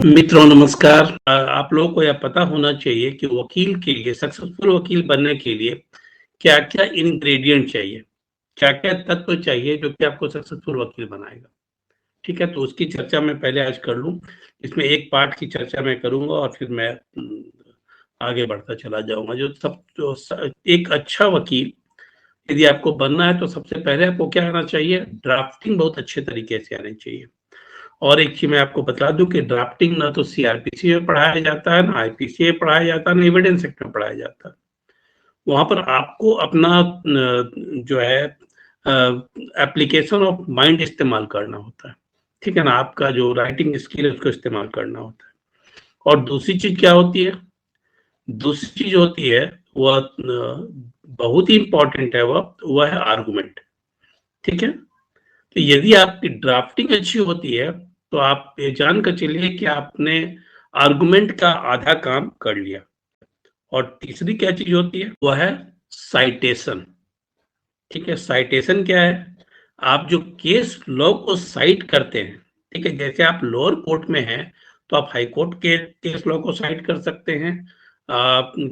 मित्रों नमस्कार। आप लोगों को यह पता होना चाहिए कि वकील के लिए सक्सेसफुल वकील बनने के लिए क्या-क्या इंग्रेडिएंट चाहिए, क्या-क्या तत्व चाहिए जो कि आपको सक्सेसफुल वकील बनाएगा। ठीक है, तो उसकी चर्चा मैं पहले आज कर लूँ। इसमें एक पार्ट की चर्चा मैं करूँगा और फिर मैं आगे बढ़ता चला जाऊँगा। जो एक अच्छा वकील यदि आपको बनना है तो सबसे पहले आपको क्या आना चाहिए? ड्राफ्टिंग बहुत अच्छे तरीके से आनी चाहिए। और एक चीज़ मैं आपको बता दूँ कि ड्राफ्टिंग ना तो सीआरपीसी में पढ़ाया जाता है, ना आईपीसी में पढ़ाया जाता है, ना एविडेंस एक्ट में पढ़ाया जाता है। वहाँ पर आपको अपना जो है एप्लीकेशन ऑफ माइंड इस्तेमाल करना होता है। ठीक है ना? आपका जो राइटिंग स्किल है उसको इस्तेमाल करना होता है। और दूसरी चीज़ क्या होती है? दूसरी चीज़ होती है वह बहुत ही इम्पोर्टेंट है वह है आर्गुमेंट। ठीक है? तो यदि आपकी ड्राफ्टिंग अच्छी होती है तो आप ये जान कर चलिए कि आपने आर्गुमेंट का आधा काम कर लिया। और तीसरी क्या चीज होती है वह है साइटेशन। ठीक है, साइटेशन क्या है? आप जो केस लॉ को साइट करते हैं, ठीक है, जैसे आप लोअर कोर्ट में हैं तो आप हाई कोर्ट के केस लॉ को साइट कर सकते हैं।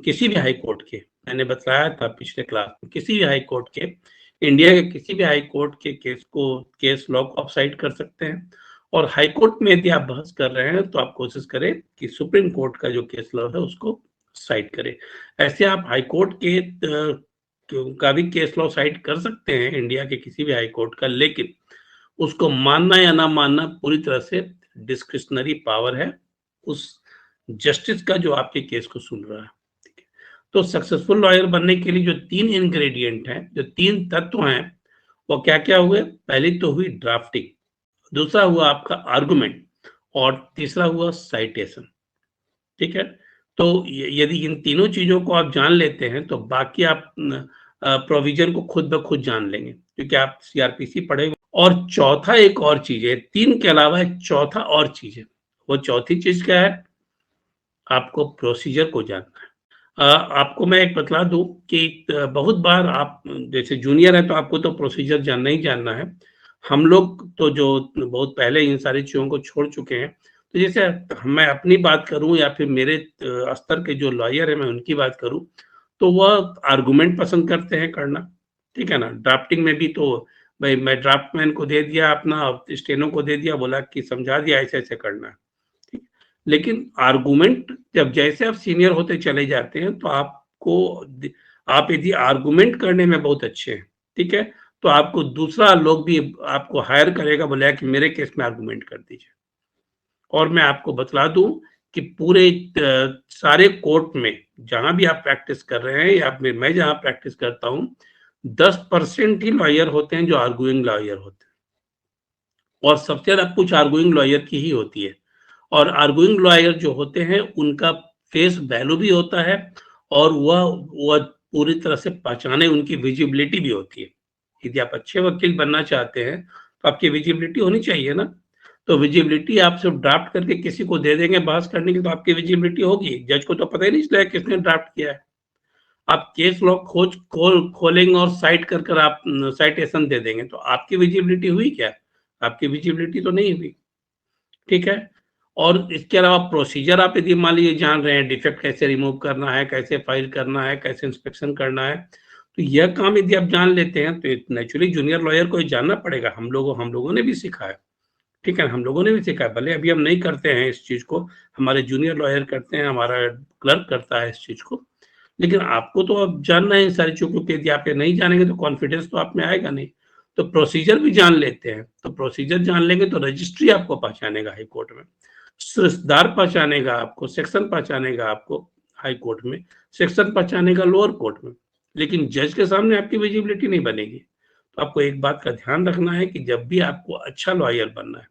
किसी भी हाई कोर्ट के, मैंने बताया था पिछले क्लास में, किसी भी हाई कोर्ट के, इंडिया के किसी भी हाई कोर्ट के केस लॉ को आप साइट कर सकते हैं। और हाई कोर्ट में यदि आप बहस कर रहे हैं तो आप कोशिश करें कि सुप्रीम कोर्ट का जो केस लॉ है उसको साइट करें। ऐसे आप हाई कोर्ट के का भी केस लॉ साइट कर सकते हैं इंडिया के किसी भी हाई कोर्ट का, लेकिन उसको मानना या ना मानना पूरी तरह से डिस्क्रिशनरी पावर है उस जस्टिस का जो आपके केस को सुन रहा है। ठीक है, तो सक्सेसफुल लॉयर बनने के लिए जो 3 इंग्रेडिएंट हैं, जो 3 तत्व हैं, वो क्या-क्या हुए? पहली तो हुई ड्राफ्टिंग, दूसरा हुआ आपका आर्गुमेंट और तीसरा हुआ साइटेशन। ठीक है, तो यदि इन तीनों चीजों को आप जान लेते हैं तो बाकी आप प्रोविजन को खुद ब खुद जान लेंगे क्योंकि आप सीआरपीसी पढ़े हुए। और चौथा एक और चीज है, 3 के अलावा एक चौथा और चीज है। वो चौथी चीज क्या है? आपको प्रोसीजर को जानना है। आपको मैं एक बतला दूं कि बहुत बार आप जैसे जूनियर है तो आपको तो प्रोसीजर जानना ही जानना है। हम लोग तो जो बहुत पहले इन सारी चीज़ों को छोड़ चुके हैं, तो जैसे मैं अपनी बात करूं या फिर मेरे स्तर के जो लॉयर है मैं उनकी बात करूं, तो वह आर्गुमेंट पसंद करते हैं करना। ठीक है ना? ड्राफ्टिंग में भी तो भाई मैं ड्राफ्टमैन को दे दिया, अपना स्टेनो को दे दिया, बोला कि समझा दिया ऐसे ऐसे करना है। ठीक, लेकिन आर्गुमेंट जब जैसे आप सीनियर होते चले जाते हैं तो आप यदि आर्गुमेंट करने में बहुत अच्छे हैं, ठीक है, तो आपको दूसरा लोग भी आपको हायर करेगा, बोलेगा कि मेरे केस में आर्गुमेंट कर दीजिए। और मैं आपको बतला दूं कि पूरे सारे कोर्ट में जहां भी आप प्रैक्टिस कर रहे हैं या फिर मैं जहां प्रैक्टिस करता हूं, 10% ही लॉयर होते हैं जो आर्गुइंग लॉयर होते हैं। और सबसे ज्यादा कुछ आर्गुइंग लॉयर की ही होती है। और आर्गुइंग लॉयर जो होते हैं उनका फेस वैल्यू भी होता है और वह पूरी तरह से पहचाने, उनकी विजिबिलिटी भी होती है। यदि आप अच्छे वकील बनना चाहते हैं तो आपकी विजिबिलिटी होनी चाहिए ना। तो विजिबिलिटी आप सिर्फ ड्राफ्ट करके किसी को दे देंगे बहस करने की तो आपकी विजिबिलिटी होगी, जज को तो पता ही नहीं चलेगा किसने ड्राफ्ट किया है। आप केस लॉ खोलेंगे और साइट कर कर आप साइटेशन दे देंगे तो आपकी विजिबिलिटी हुई क्या? आपकी विजिबिलिटी तो नहीं हुई। ठीक है, और इसके अलावा प्रोसीजर आप यदि मान लीजिए जान रहे हैं, डिफेक्ट कैसे रिमूव करना है, कैसे फाइल करना है, कैसे इंस्पेक्शन करना है, तो यह काम यदि आप जान लेते हैं तो नेचुरली जूनियर लॉयर को ये जानना पड़ेगा। हम लोगों ने भी सीखा है। ठीक है, हम लोगों ने भी सीखा है, भले अभी हम नहीं करते हैं इस चीज को, हमारे जूनियर लॉयर करते हैं, हमारा क्लर्क करता है इस चीज को, लेकिन आपको तो अब जानना है इन सारी चीजों को। यदि आप ये नहीं जानेंगे तो कॉन्फिडेंस तो आप में आएगा नहीं। तो प्रोसीजर भी जान लेते हैं, तो प्रोसीजर जान लेंगे तो रजिस्ट्री आपको पहचानेगा हाई कोर्ट में, सिलसिलेदार पहचानेगा आपको, सेक्शन पहचानेगा आपको हाई कोर्ट में, सेक्शन पहचानेगा लोअर कोर्ट में, लेकिन जज के सामने आपकी विजिबिलिटी नहीं बनेगी। तो आपको एक बात का ध्यान रखना है कि जब भी आपको अच्छा लॉयर बनना है,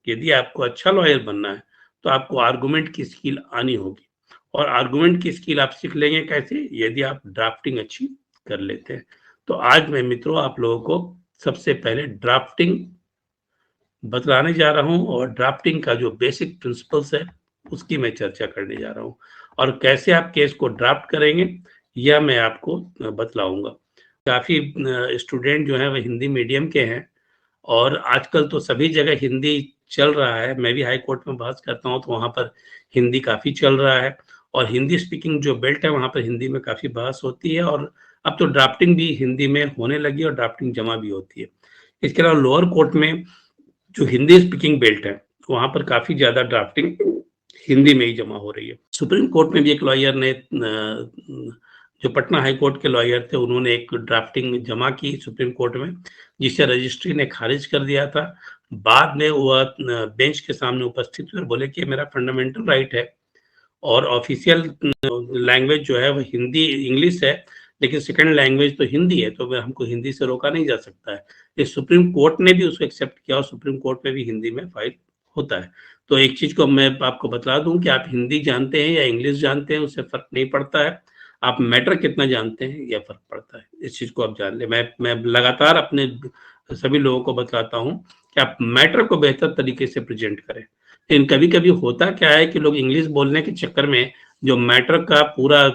यदि आपको अच्छा लॉयर बनना है तो आपको आर्गुमेंट की स्किल आनी होगी। और आर्गुमेंट की स्किल आप सीख लेंगे कैसे? यदि आप ड्राफ्टिंग अच्छी कर लेते हैं। तो आज मैं मित्रों आप लोगों को सबसे पहले ड्राफ्टिंग बतलाने जा रहा हूं और ड्राफ्टिंग का जो बेसिक प्रिंसिपल्स है उसकी मैं चर्चा करने जा रहा हूं। और कैसे आप केस को ड्राफ्ट करेंगे यह मैं आपको बतलाऊंगा। काफी स्टूडेंट जो है वह हिंदी मीडियम के हैं और आजकल तो सभी जगह हिंदी चल रहा है, मैं भी हाई कोर्ट में बहस करता हूँ, तो वहाँ पर हिंदी काफ़ी चल रहा है और हिंदी स्पीकिंग जो बेल्ट है वहाँ पर हिंदी में काफ़ी बहस होती है और अब तो ड्राफ्टिंग भी हिंदी में होने लगी और ड्राफ्टिंग जमा भी होती है। इसके अलावा लोअर कोर्ट में जो हिंदी स्पीकिंग बेल्ट है, वहाँ पर काफ़ी ज़्यादा ड्राफ्टिंग हिंदी में ही जमा हो रही है। सुप्रीम कोर्ट में भी एक लॉयर ने जो पटना हाई कोर्ट के लॉयर थे, उन्होंने एक ड्राफ्टिंग जमा की सुप्रीम कोर्ट में, जिसे रजिस्ट्री ने खारिज कर दिया था। बाद में वह बेंच के सामने उपस्थित हुए और बोले कि मेरा फंडामेंटल राइट है और ऑफिशियल लैंग्वेज जो है वो हिंदी इंग्लिश है, लेकिन सेकंड लैंग्वेज तो हिंदी है, तो हमको हिंदी से रोका नहीं जा सकता है। ये सुप्रीम कोर्ट ने भी उसको एक्सेप्ट किया और सुप्रीम कोर्ट में भी हिंदी में फाइल होता है। तो एक चीज को मैं आपको बता दूं कि आप हिंदी जानते हैं या इंग्लिश जानते हैं, उससे फर्क नहीं पड़ता है। आप मैटर कितना जानते हैं यह फर्क पड़ता है, इस चीज को आप जान ले। मैं लगातार अपने सभी लोगों को बताता हूँ कि आप मैटर को बेहतर तरीके से प्रेजेंट करें। लेकिन कभी कभी होता क्या है कि लोग इंग्लिश बोलने के चक्कर में जो मैटर का पूरा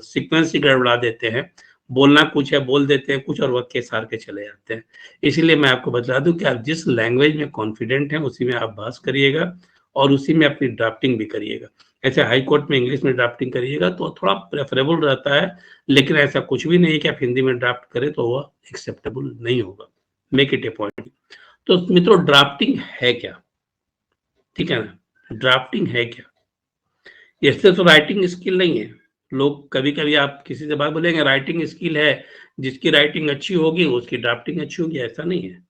सीक्वेंस ही गड़बड़ा देते हैं, बोलना कुछ है बोल देते हैं कुछ और वाक्य सार के चले जाते हैं। इसीलिए मैं आपको बता दूं कि आप जिस लैंग्वेज में कॉन्फिडेंट हैं उसी में आप बहस करिएगा और उसी में अपनी ड्राफ्टिंग भी करिएगा। ऐसे हाई कोर्ट में इंग्लिश में ड्राफ्टिंग करिएगा तो थोड़ा प्रेफरेबल रहता है, लेकिन ऐसा कुछ भी नहीं है कि आप हिंदी में ड्राफ्ट करें तो वह एक्सेप्टेबल नहीं होगा। Make it A point. तो मित्रों, ड्राफ्टिंग है क्या? ठीक है ना, ड्राफ्टिंग है क्या? इससे तो राइटिंग स्किल नहीं है। लोग कभी कभी आप किसी से बात बोलेंगे राइटिंग स्किल है, जिसकी राइटिंग अच्छी होगी उसकी ड्राफ्टिंग अच्छी होगी, ऐसा नहीं है।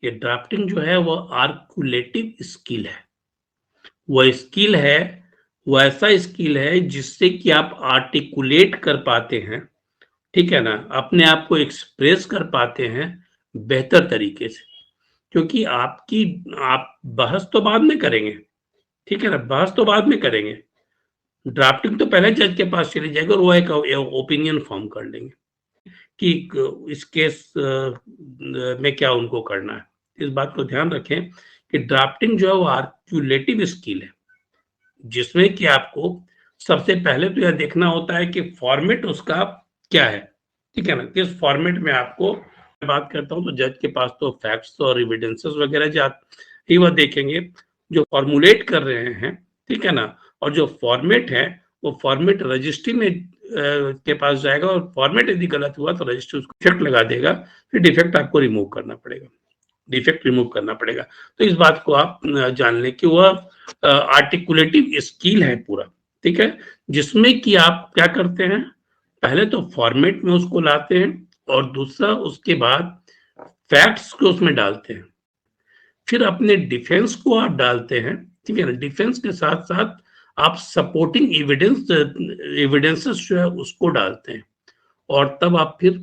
ये ड्राफ्टिंग जो है वो आर्कुलेटिव स्किल है। वह स्किल है, वो ऐसा स्किल है जिससे कि आप आर्टिकुलेट कर पाते हैं, ठीक है ना, अपने आप को एक्सप्रेस कर पाते हैं बेहतर तरीके से। क्योंकि आपकी आप बहस तो बाद में करेंगे, ठीक है ना, बहस तो बाद में करेंगे, ड्राफ्टिंग तो पहले जज के पास चली जाएगी और वो एक ओपिनियन फॉर्म कर लेंगे कि इस केस में क्या उनको करना है। इस बात को ध्यान रखें कि ड्राफ्टिंग जो है वो आर्टिकुलेटिव स्किल है, जिसमें कि आपको सबसे पहले तो यह देखना होता है कि फॉर्मेट उसका क्या है, ठीक है ना, किस फॉर्मेट में आपको बात करता हूँ। तो जज के पास तो फैक्ट्स और एविडेंसेस वगैरह ही वह देखेंगे जो फॉर्मुलेट कर रहे हैं, ठीक है ना, और जो फॉर्मेट है वो फॉर्मेट रजिस्ट्री में के पास जाएगा और फॉर्मेट यदि गलत हुआ तो रजिस्ट्री उसको डिफेक्ट लगा देगा, फिर डिफेक्ट आपको रिमूव करना पड़ेगा, डिफेक्ट रिमूव करना पड़ेगा। तो इस बात को आप जान लें कि वह आर्टिकुलेटिव स्किल है पूरा, ठीक है, जिसमें कि आप क्या करते हैं, पहले तो फॉर्मेट में उसको लाते हैं और दूसरा उसके बाद फैक्ट्स को उसमें डालते हैं, फिर अपने डिफेंस को आप डालते हैं, ठीक है ना, डिफेंस के साथ साथ आप सपोर्टिंग एविडेंसेस जो है उसको डालते हैं और तब आप फिर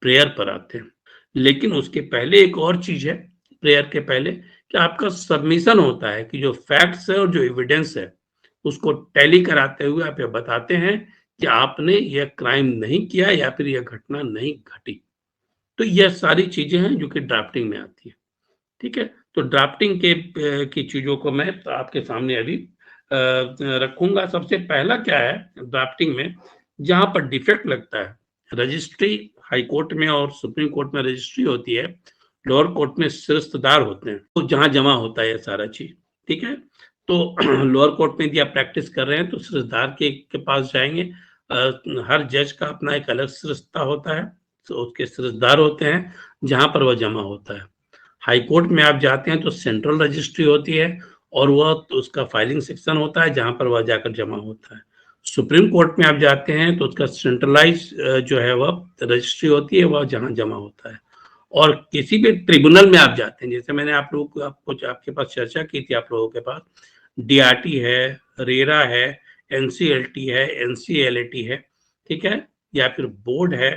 प्रेयर पर आते हैं। लेकिन उसके पहले एक और चीज है, प्रेयर के पहले, कि आपका सबमिशन होता है कि जो फैक्ट्स है और जो एविडेंस है उसको टैली कराते हुए आप ये बताते हैं कि आपने यह क्राइम नहीं किया या फिर यह घटना नहीं घटी। तो यह सारी चीजें हैं जो कि ड्राफ्टिंग में आती है, ठीक है। तो ड्राफ्टिंग की चीजों को मैं आपके सामने अभी रखूंगा। सबसे पहला क्या है ड्राफ्टिंग में, जहां पर डिफेक्ट लगता है, रजिस्ट्री हाई कोर्ट में और सुप्रीम कोर्ट में रजिस्ट्री होती है, लोअर कोर्ट में सिरस्तेदार होते हैं, तो जहां जमा होता है सारा चीज, ठीक है। तो लोअर कोर्ट में यदि आप प्रैक्टिस कर रहे हैं तो सिरस्तेदार के पास जाएंगे। हर जज का अपना एक अलग सिरस्ता होता है, तो उसके सिरस्तेदार होते हैं जहां पर वह जमा होता है। हाई कोर्ट में आप जाते हैं तो सेंट्रल रजिस्ट्री होती है और वह तो उसका फाइलिंग सेक्शन होता है जहां पर वह जाकर जमा होता है। सुप्रीम कोर्ट में आप जाते हैं तो उसका सेंट्रलाइज जो है वह रजिस्ट्री होती है, वह जहां जमा होता है। और किसी भी ट्रिब्यूनल में आप जाते हैं, जैसे मैंने आप लोगों को आपके पास चर्चा की थी, आप लोगों के पास डीआरटी है, रेरा है, एनसीएलटी है, एनसीएलटी है, ठीक है, या फिर बोर्ड है,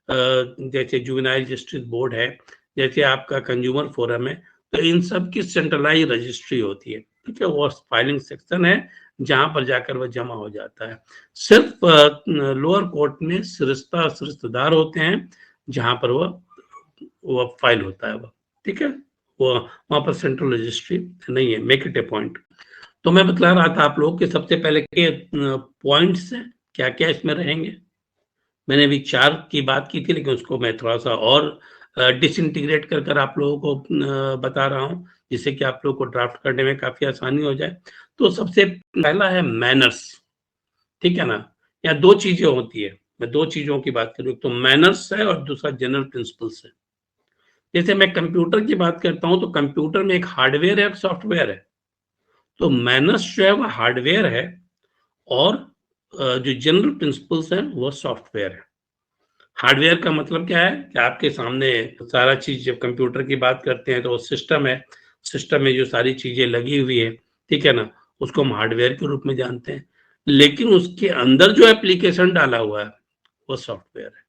जैसे जुवेनाइल जस्टिस बोर्ड है, जैसे आपका कंज्यूमर फोरम है, तो इन सब की सेंट्रलाइज रजिस्ट्री होती है, ठीक है, वो फाइलिंग सेक्शन है जहां पर जाकर वह जमा हो जाता है। सिर्फ लोअर कोर्ट में सिरस्तेदार होते हैं जहां पर वह फाइल होता है वह, ठीक है, वो वहां पर सेंट्रल रजिस्ट्री नहीं है। Make it A point. तो मैं बतला रहा था आप लोगों के सबसे पहले के पॉइंट्स हैं क्या क्या इसमें रहेंगे। मैंने अभी 4 की बात की थी, लेकिन उसको मैं थोड़ा-सा और डिसइंटीग्रेट कर आप लोगों को बता रहा हूँ, जिससे कि आप लोगों को ड्राफ्ट करने में काफ़ी आसानी हो जाए। तो सबसे पहला है मैनर्स, ठीक है ना? यहाँ 2 चीज़ें होती है, मैं 2 चीज़ों की बात करूँ, एक तो मैनर्स है और दूसरा जनरल प्रिंसिपल्स है। जैसे मैं कंप्यूटर की बात करता हूँ, तो कंप्यूटर में एक हार्डवेयर है, एक सॉफ्टवेयर है। तो मैनर्स जो है वो हार्डवेयर है और जो जनरल प्रिंसिपल्स हैं वो सॉफ्टवेयर है। हार्डवेयर का मतलब क्या है कि आपके सामने सारा चीज़, जब कंप्यूटर की बात करते हैं तो वो सिस्टम है, सिस्टम में जो सारी चीज़ें लगी हुई है, ठीक है ना? उसको हम हार्डवेयर के रूप में जानते हैं। लेकिन उसके अंदर जो एप्लीकेशन डाला हुआ है, वो सॉफ्टवेयर है।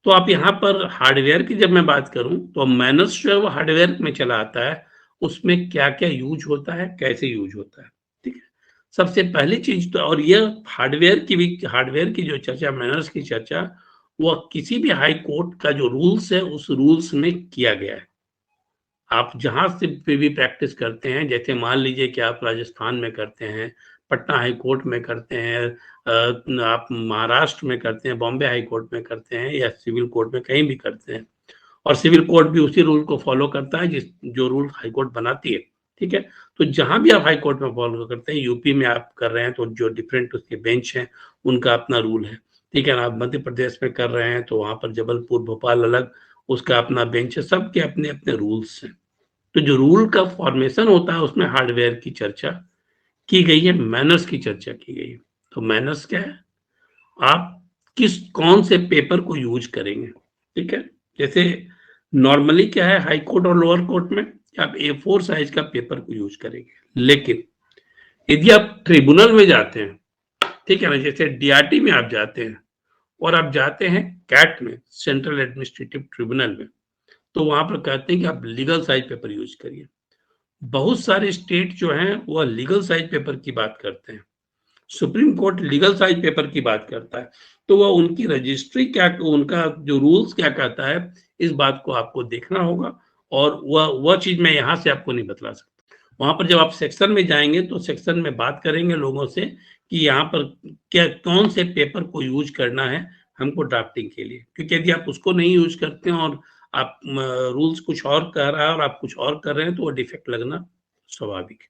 तो आप यहाँ पर हार्डवेयर की जब मैं बात करूँ, तो मैनर्स जो है वो हार्डवेयर में चला आता है। उसमें क्या-क्या यूज़ होता है, कैसे यूज़ होता है, ठीक है? सबसे पहली चीज़ तो, और ये हार्डवेयर की जो चर्चा, मैनर्स की चर्चा, वो किसी भी हाई कोर्ट का जो रूल्स है, उस रूल्स में किया गया है। आप जहाँ से भी प्रैक्टिस करते हैं, जैसे मान लीजिए कि आप राजस्थान में करते हैं, पटना हाई कोर्ट में करते हैं, आप महाराष्ट्र में करते हैं, बॉम्बे हाई कोर्ट में करते हैं या सिविल कोर्ट में कहीं भी करते हैं, और सिविल कोर्ट भी उसी रूल को फॉलो करता है जो रूल हाई कोर्ट बनाती है, ठीक है? तो जहाँ भी आप हाई कोर्ट में फॉलो करते हैं, यूपी में आप कर रहे हैं तो जो डिफरेंट उसके बेंच हैं, उनका अपना रूल है, ठीक है ना? आप मध्य प्रदेश में कर रहे हैं तो वहाँ पर जबलपुर, भोपाल अलग, उसका अपना बेंच है, सबके अपने-अपने रूल्स हैं। तो जो रूल का फॉर्मेशन होता है, उसमें हार्डवेयर की चर्चा की गई है, मैनर्स की चर्चा की गई है। तो मैनर्स क्या है? आप कौन से पेपर को यूज़ करेंगे, ठीक है? जैसे नॉर्मली क्या है, हाई कोर्ट और लोअर कोर्ट में आप A4 साइज का पेपर को यूज़ करेंगे। लेकिन यदि आप ट्रिब्यूनल में जाते हैं, ठीक है ना? जैसे DRT में आप जाते हैं और आप जाते हैं कैट में, सेंट्रल एडमिनिस्ट्रेटिव ट्रिब्यूनल में, तो वहाँ पर कहते हैं कि आप लीगल साइज पेपर यूज़ करिए। बहुत सारे स्टेट जो हैं वो लीगल साइज पेपर की बात करते हैं। Supreme court legal size paper की बात करता है, तो वह उनकी रजिस्ट्री क्या, उनका जो रूल्स क्या कहता है, इस बात को आपको देखना होगा, और वह चीज़ मैं यहाँ से आपको नहीं बतला सकता। वहाँ पर जब आप सेक्शन में जाएँगे तो सेक्शन में बात करेंगे लोगों से कि यहाँ पर क्या, कौन से पेपर को यूज़ करना है हमको ड्राफ्टिंग के लिए। क्योंकि यदि आप उसको नहीं यूज़ करते हैं और आप रूल्स कुछ और कह रहा है और आप कुछ और कर रहे हैं, तो वो डिफेक्ट लगना स्वाभाविक है।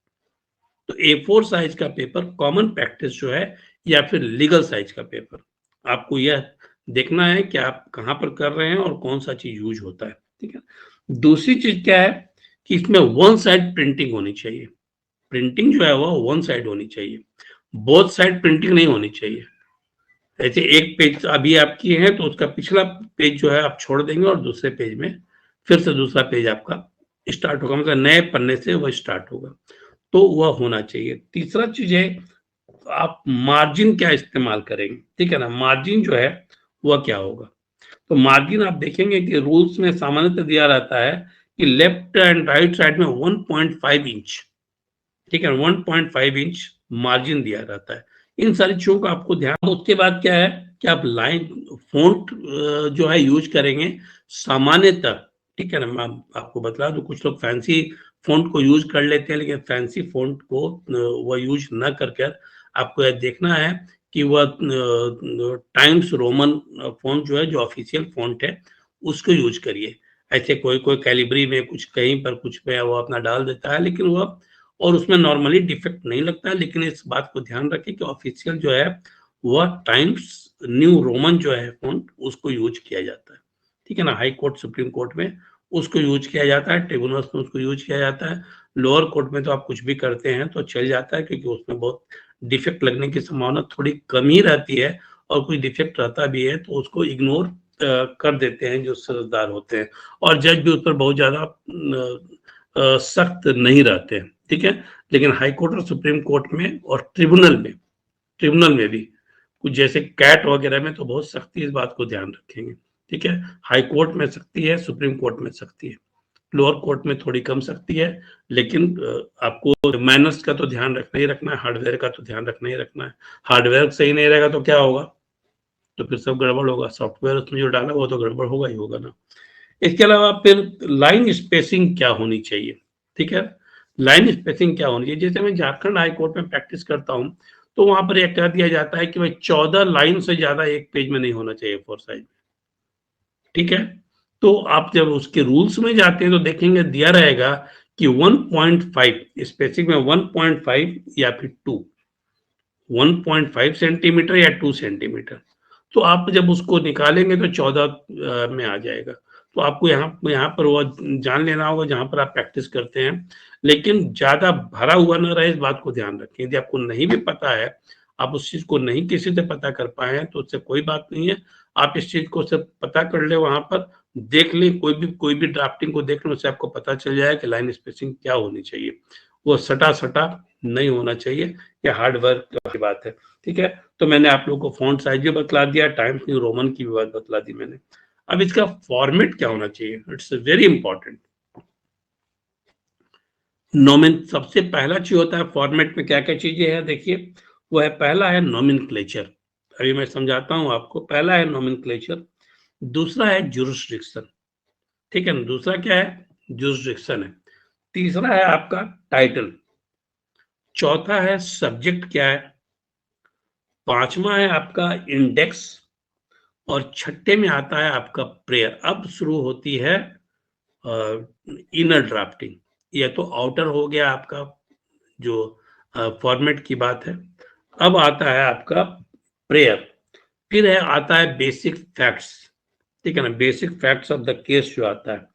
तो A4 साइज का पेपर कॉमन प्रैक्टिस जो है, या फिर लीगल साइज का पेपर, आपको यह देखना है कि आप कहाँ पर कर रहे हैं और कौन-सा चीज़ यूज़ होता है, ठीक है? दूसरी चीज़ क्या है कि इसमें वन साइड प्रिंटिंग होनी चाहिए। प्रिंटिंग जो है वो वन साइड होनी चाहिए। बोथ साइड प्रिंटिंग नहीं होनी चाहिए। ऐसे एक पेज अभी आप किए हैं तो उसका पिछला पेज जो है आप छोड़ देंगे और दूसरे पेज में फिर से दूसरा पेज आपका स्टार्ट होगा, मतलब नए पन्ने से वो स्टार्ट होगा। तो वह होना चाहिए। तीसरा चीज़ है, आप मार्जिन क्या इस्तेमाल करेंगे, ठीक है ना? मार्जिन जो है वह क्या होगा? तो मार्जिन आप देखेंगे कि रूल्स में सामान्यतः दिया रहता है कि लेफ्ट एंड राइट साइड में 1.5 इंच, ठीक है, 1.5 इंच मार्जिन दिया रहता है। इन सारी चीज़ों का आपको ध्यान, उसके बाद क्या है कि आप लाइन फ़ॉन्ट जो है यूज़ करेंगे सामान्यतः, ठीक है ना? मैं आपको बतला दूँ, कुछ लोग फैंसी फ़ॉन्ट को यूज़ कर लेते हैं, लेकिन फैंसी फ़ॉन्ट को वो यूज़ ना कर कर आपको यह देखना है कि वह टाइम्स रोमन फ़ॉन्ट जो है, जो ऑफ़िशियल फ़ॉन्ट है, उसको यूज़ करिए। ऐसे कोई-कोई कैलिब्री में कुछ कहीं पर कुछ पे वो अपना डाल देता है, लेकिन वह, और उसमें नॉर्मली डिफेक्ट नहीं लगता है, लेकिन इस बात को ध्यान रखें कि ऑफिशियल जो है वह टाइम्स न्यू रोमन जो है फ़ॉन्ट, उसको यूज़ किया जाता है। ठीक है ना? हाई कोर्ट, सुप्रीम कोर्ट में उसको यूज़ किया जाता है, ट्रिब्यूनल्स में उसको यूज़ किया जाता है। लोअर कोर्ट में तो आप कुछ भी करते हैं तो चल जाता है, क्योंकि उसमें बहुत डिफेक्ट लगने की संभावना थोड़ी कम ही रहती है, और कोई डिफेक्ट रहता भी है तो उसको इग्नोर कर देते हैं जो समझदार होते हैं, और जज भी उस पर बहुत ज़्यादा सख्त नहीं रहते हैं, ठीक है? लेकिन हाई कोर्ट और सुप्रीम कोर्ट में और ट्रिब्यूनल में भी कुछ जैसे कैट वगैरह में तो बहुत सख्ती इस बात को ध्यान रखेंगे, ठीक है? हाई कोर्ट में सख्ती है, सुप्रीम कोर्ट में सख्ती है, लोअर कोर्ट में थोड़ी कम सख्ती है, लेकिन आपको मैनर्स का तो ध्यान रखना ही रखना है, हार्डवेयर का तो ध्यान रखना ही रखना है। हार्डवेयर सही नहीं रहेगा तो क्या होगा? तो फिर सब गड़बड़ होगा, सॉफ्टवेयर उसमें जो डाला वो तो गड़बड़ होगा ही होगा ना। इसके अलावा फिर लाइन स्पेसिंग क्या होनी चाहिए, ठीक है? लाइन स्पेसिंग क्या होनी चाहिए? जैसे मैं झारखंड हाई कोर्ट में प्रैक्टिस करता हूँ, तो वहां पर यह कह दिया जाता है कि भाई 14 लाइन से ज्यादा एक पेज में नहीं होना चाहिए फोर साइज में, ठीक है। तो आप जब उसके रूल्स में जाते हैं तो देखेंगे दिया रहेगा कि 1.5 स्पेसिफिक में 1.5 या फिर 1.5 सेंटीमीटर या 2 सेंटीमीटर। तो आप जब उसको निकालेंगे तो 14 में आ जाएगा। तो आपको यहाँ पर वो जान लेना होगा जहां पर आप प्रैक्टिस करते हैं, लेकिन ज्यादा भरा हुआ ना रहे, इस बात को ध्यान रखें। यदि आपको नहीं भी पता है, आप उस चीज को नहीं किसी से पता कर पाए हैं, तो उससे कोई बात नहीं है। आप इस चीज को सिर्फ पता कर ले, वहां पर देख लें, कोई भी ड्राफ्टिंग को देख लें, उससे आपको पता चल जाए कि लाइन स्पेसिंग क्या होनी चाहिए। वो सटा सटा नहीं होना चाहिए, ये हार्ड वर्क की बात है, ठीक है। तो मैंने आप लोगों को फॉन्ट साइज भी बतला दिया, टाइम्स न्यू रोमन की भी बात बतला दी मैंने। अब इसका फॉर्मेट क्या होना चाहिए, इट्स वेरी इंपॉर्टेंट। नोमेन सबसे पहला चीज होता है फॉर्मेट में, क्या क्या चीजें हैं देखिए। वो है, पहला है नोमेनक्लेचर। अभी मैं समझाता हूं आपको। पहला है नोमेनक्लेचर, दूसरा है जुरिस्डिक्शन, ठीक है ना। दूसरा क्या है, जुरिस्डिक्शन है। तीसरा है आपका टाइटल। चौथा है सब्जेक्ट क्या है। पांचवा है आपका इंडेक्स। और छठे में आता है आपका प्रेयर। अब शुरू होती है इनर ड्राफ्टिंग। यह तो आउटर हो गया आपका जो फॉर्मेट की बात है। अब आता है आपका प्रेयर। फिर है आता है बेसिक फैक्ट्स, ठीक है ना, basic facts of the case जो आता है।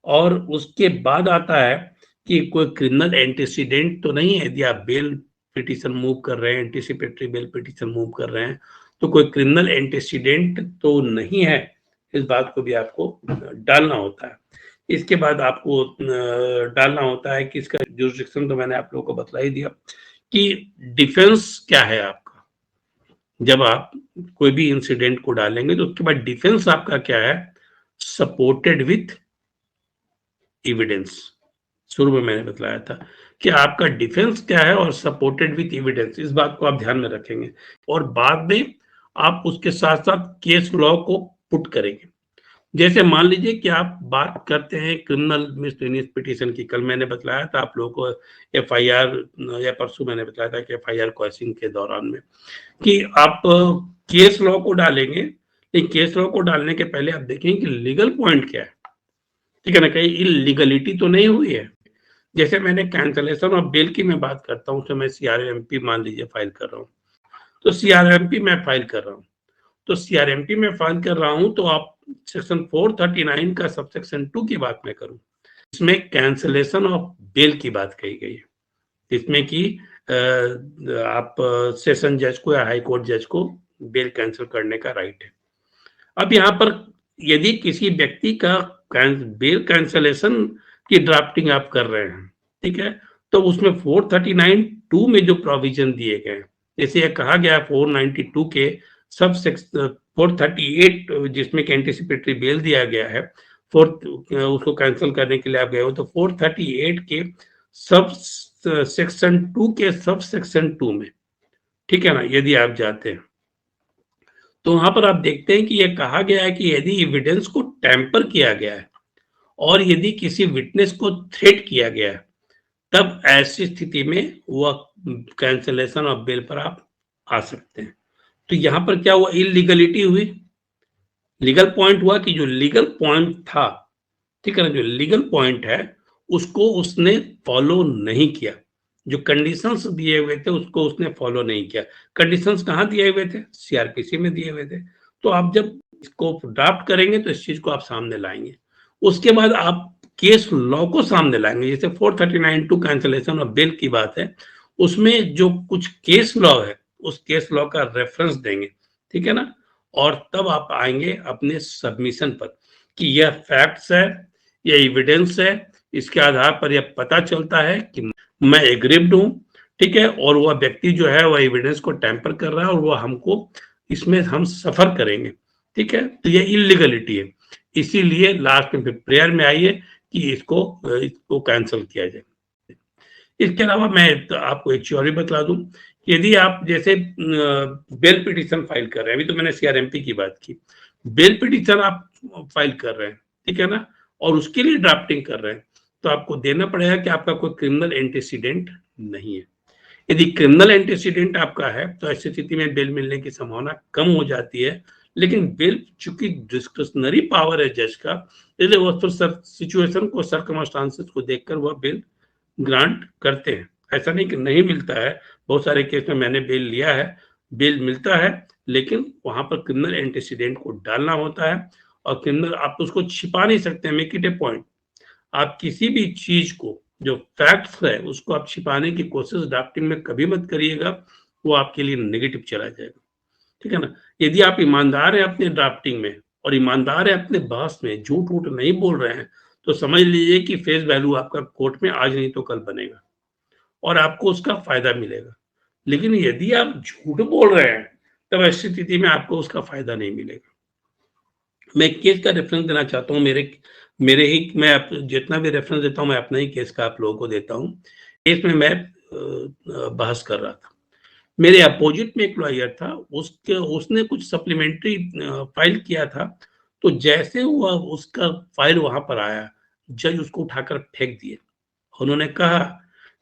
और उसके बाद आता है कि कोई क्रिमिनल एंटीसीडेंट तो नहीं है। यदि आप बेल पिटीशन मूव कर रहे हैं, एंटीसिपेटरी बेल पिटीशन मूव कर रहे हैं, तो कोई क्रिमिनल एंटीसीडेंट तो नहीं है, इस बात को भी आपको डालना होता है। इसके बाद आपको डालना होता है कि इसका जुरिस्डिक्शन तो मैंने आप लोगों को बतला ही दिया कि डिफेंस क्या है आपका। जब आप कोई भी इंसिडेंट को डालेंगे तो उसके बाद डिफेंस आपका क्या है, सपोर्टेड विथ एविडेंस। शुरू में मैंने बताया था कि आपका डिफेंस क्या है और सपोर्टेड विथ एविडेंस, इस बात को आप ध्यान में रखेंगे। और बाद में आप उसके साथ साथ केस लॉ को पुट करेंगे। जैसे मान लीजिए कि आप बात करते हैं क्रिमिनल मिसलेनियस पिटीशन की। कल मैंने बताया था आप लोगों को एफआईआर, या परसों मैंने बताया था कि एफआईआर क्वेश्चन के दौरान में कि आप केस लॉ को डालेंगे, लेकिन केस लॉ को डालने के पहले आप देखेंगे कि लीगल पॉइंट क्या है, ठीक है ना, कहीं इलीगलिटी तो नहीं हुई है। जैसे मैंने कैंसलेशन और बेल की मैं बात करता हूँ, तो मैं सीआरएमपी मान लीजिए फाइल कर रहा हूँ, तो सीआरएमपी मैं फाइल कर रहा हूँ, तो सीआरएमपी में फाइल कर रहा हूँ, तो आप सेक्शन 439 का सबसेक्शन 2 की बात मैं करूँ, इसमें कैंसलेशन ऑफ बेल की बात कही गई है। इसमें कि आप सेशन जज को या हाई कोर्ट जज को बेल कैंसिल करने का राइट है। अब यहाँ पर यदि किसी व्यक्ति का बेल कैंसलेशन की ड्राफ्टिंग आप कर रहे हैं, ठीक है, तो उसमें 439(2) में जो प्रोविजन दिए गए हैं, जैसे यह कहा गया 492 के सब सेक्शन 438 जिसमें एंटीसिपेटरी बेल दिया गया है, उसको कैंसिल करने के लिए आप गए हो, तो 438 के सब सेक्शन 2 के सब सेक्शन 2 में, ठीक है ना, यदि आप जाते हैं तो वहां पर आप देखते हैं कि यह कहा गया है कि यदि एविडेंस को टैंपर किया गया है और यदि किसी विटनेस को थ्रेट किया गया है, तब ऐसी स्थिति में वह कैंसलेशन ऑफ बेल पर आप आ सकते हैं। तो यहां पर क्या हुआ, इलीगलिटी हुई। लीगल पॉइंट हुआ कि जो लीगल पॉइंट था, ठीक है ना, जो लीगल पॉइंट है उसको उसने फॉलो नहीं किया। जो कंडीशंस दिए हुए थे उसको उसने फॉलो नहीं किया। कंडीशंस कहाँ दिए हुए थे, सीआरपीसी में दिए हुए थे। तो आप जब इसको ड्राफ्ट करेंगे तो इस चीज को आप सामने लाएंगे। उसके बाद आप केस लॉ को सामने लाएंगे। जैसे 439(2) कैंसलेशन ऑफ बेल की बात है, उसमें जो कुछ केस लॉ है उस केस लॉ का रेफरेंस देंगे, ठीक है ना। और तब आप आएंगे अपने सबमिशन पर कि यह फैक्ट्स है, यह एविडेंस है, इसके आधार पर यह पता चलता है कि मैं एग्रीव्ड हूं, ठीक है, और वह व्यक्ति जो है वह एविडेंस को टैंपर कर रहा है और वह हमको इसमें हम सफर करेंगे, ठीक है। तो ये इलीगलिटी है। इसीलिए लास्ट में फिर प्रेयर में आइए कि इसको कैंसिल किया जाए। इसके अलावा मैं आपको एक चीज और भी बता दूं, यदि आप जैसे बेल पिटीशन फाइल कर रहे हैं, अभी तो मैंने सीआरएमपी की बात की, बेल पिटीशन आप फाइल कर रहे हैं, ठीक है ना, और उसके लिए ड्राफ्टिंग कर रहे हैं, तो आपको देना पड़ेगा कि आपका कोई क्रिमिनल एंटीसीडेंट नहीं है। यदि क्रिमिनल एंटीसीडेंट आपका है तो ऐसी स्थिति में बेल मिलने की संभावना कम हो जाती है, लेकिन बेल चूंकि डिस्क्रिशनरी पावर है जज का, इसलिए वो फिर सिचुएशन को, सर्कमस्टांसेस को देखकर वह बेल ग्रांट करते हैं। ऐसा नहीं कि नहीं मिलता है, बहुत सारे केस में मैंने बेल लिया है, बेल मिलता है, लेकिन वहां पर क्रिमिनल एंटीसीडेंट को डालना होता है, और क्रिमिनल आप उसको छिपा नहीं सकते। मेक इट ए पॉइंट, आप किसी भी चीज को, जो फैक्ट्स है उसको आप छिपाने की कोशिश ड्राफ्टिंग में कभी मत करिएगा, वो आपके लिए नेगेटिव चला जाएगा, ठीक है ना। यदि आप ईमानदार हैं अपने ड्राफ्टिंग में और ईमानदार है अपने बहस में, झूठ वूठ नहीं बोल रहे हैं, तो समझ लीजिए कि फेस वैल्यू आपका कोर्ट में आज नहीं तो कल बनेगा और आपको उसका फायदा मिलेगा। लेकिन यदि आप झूठ बोल रहे हैं, तब ऐसी स्थिति में आपको उसका फायदा नहीं मिलेगा। मैं एक केस का रेफरेंस देना चाहता हूँ, मैं जितना भी रेफरेंस देता हूँ मैं अपना ही केस का आप लोगों को देता हूँ। केस में मैं बहस कर रहा था, मेरे अपोजिट में एक लॉयर था, उसने कुछ सप्लीमेंट्री फाइल किया था, तो जैसे हुआ उसका फाइल वहां पर आया, जज उसको उठाकर फेंक दिए। उन्होंने कहा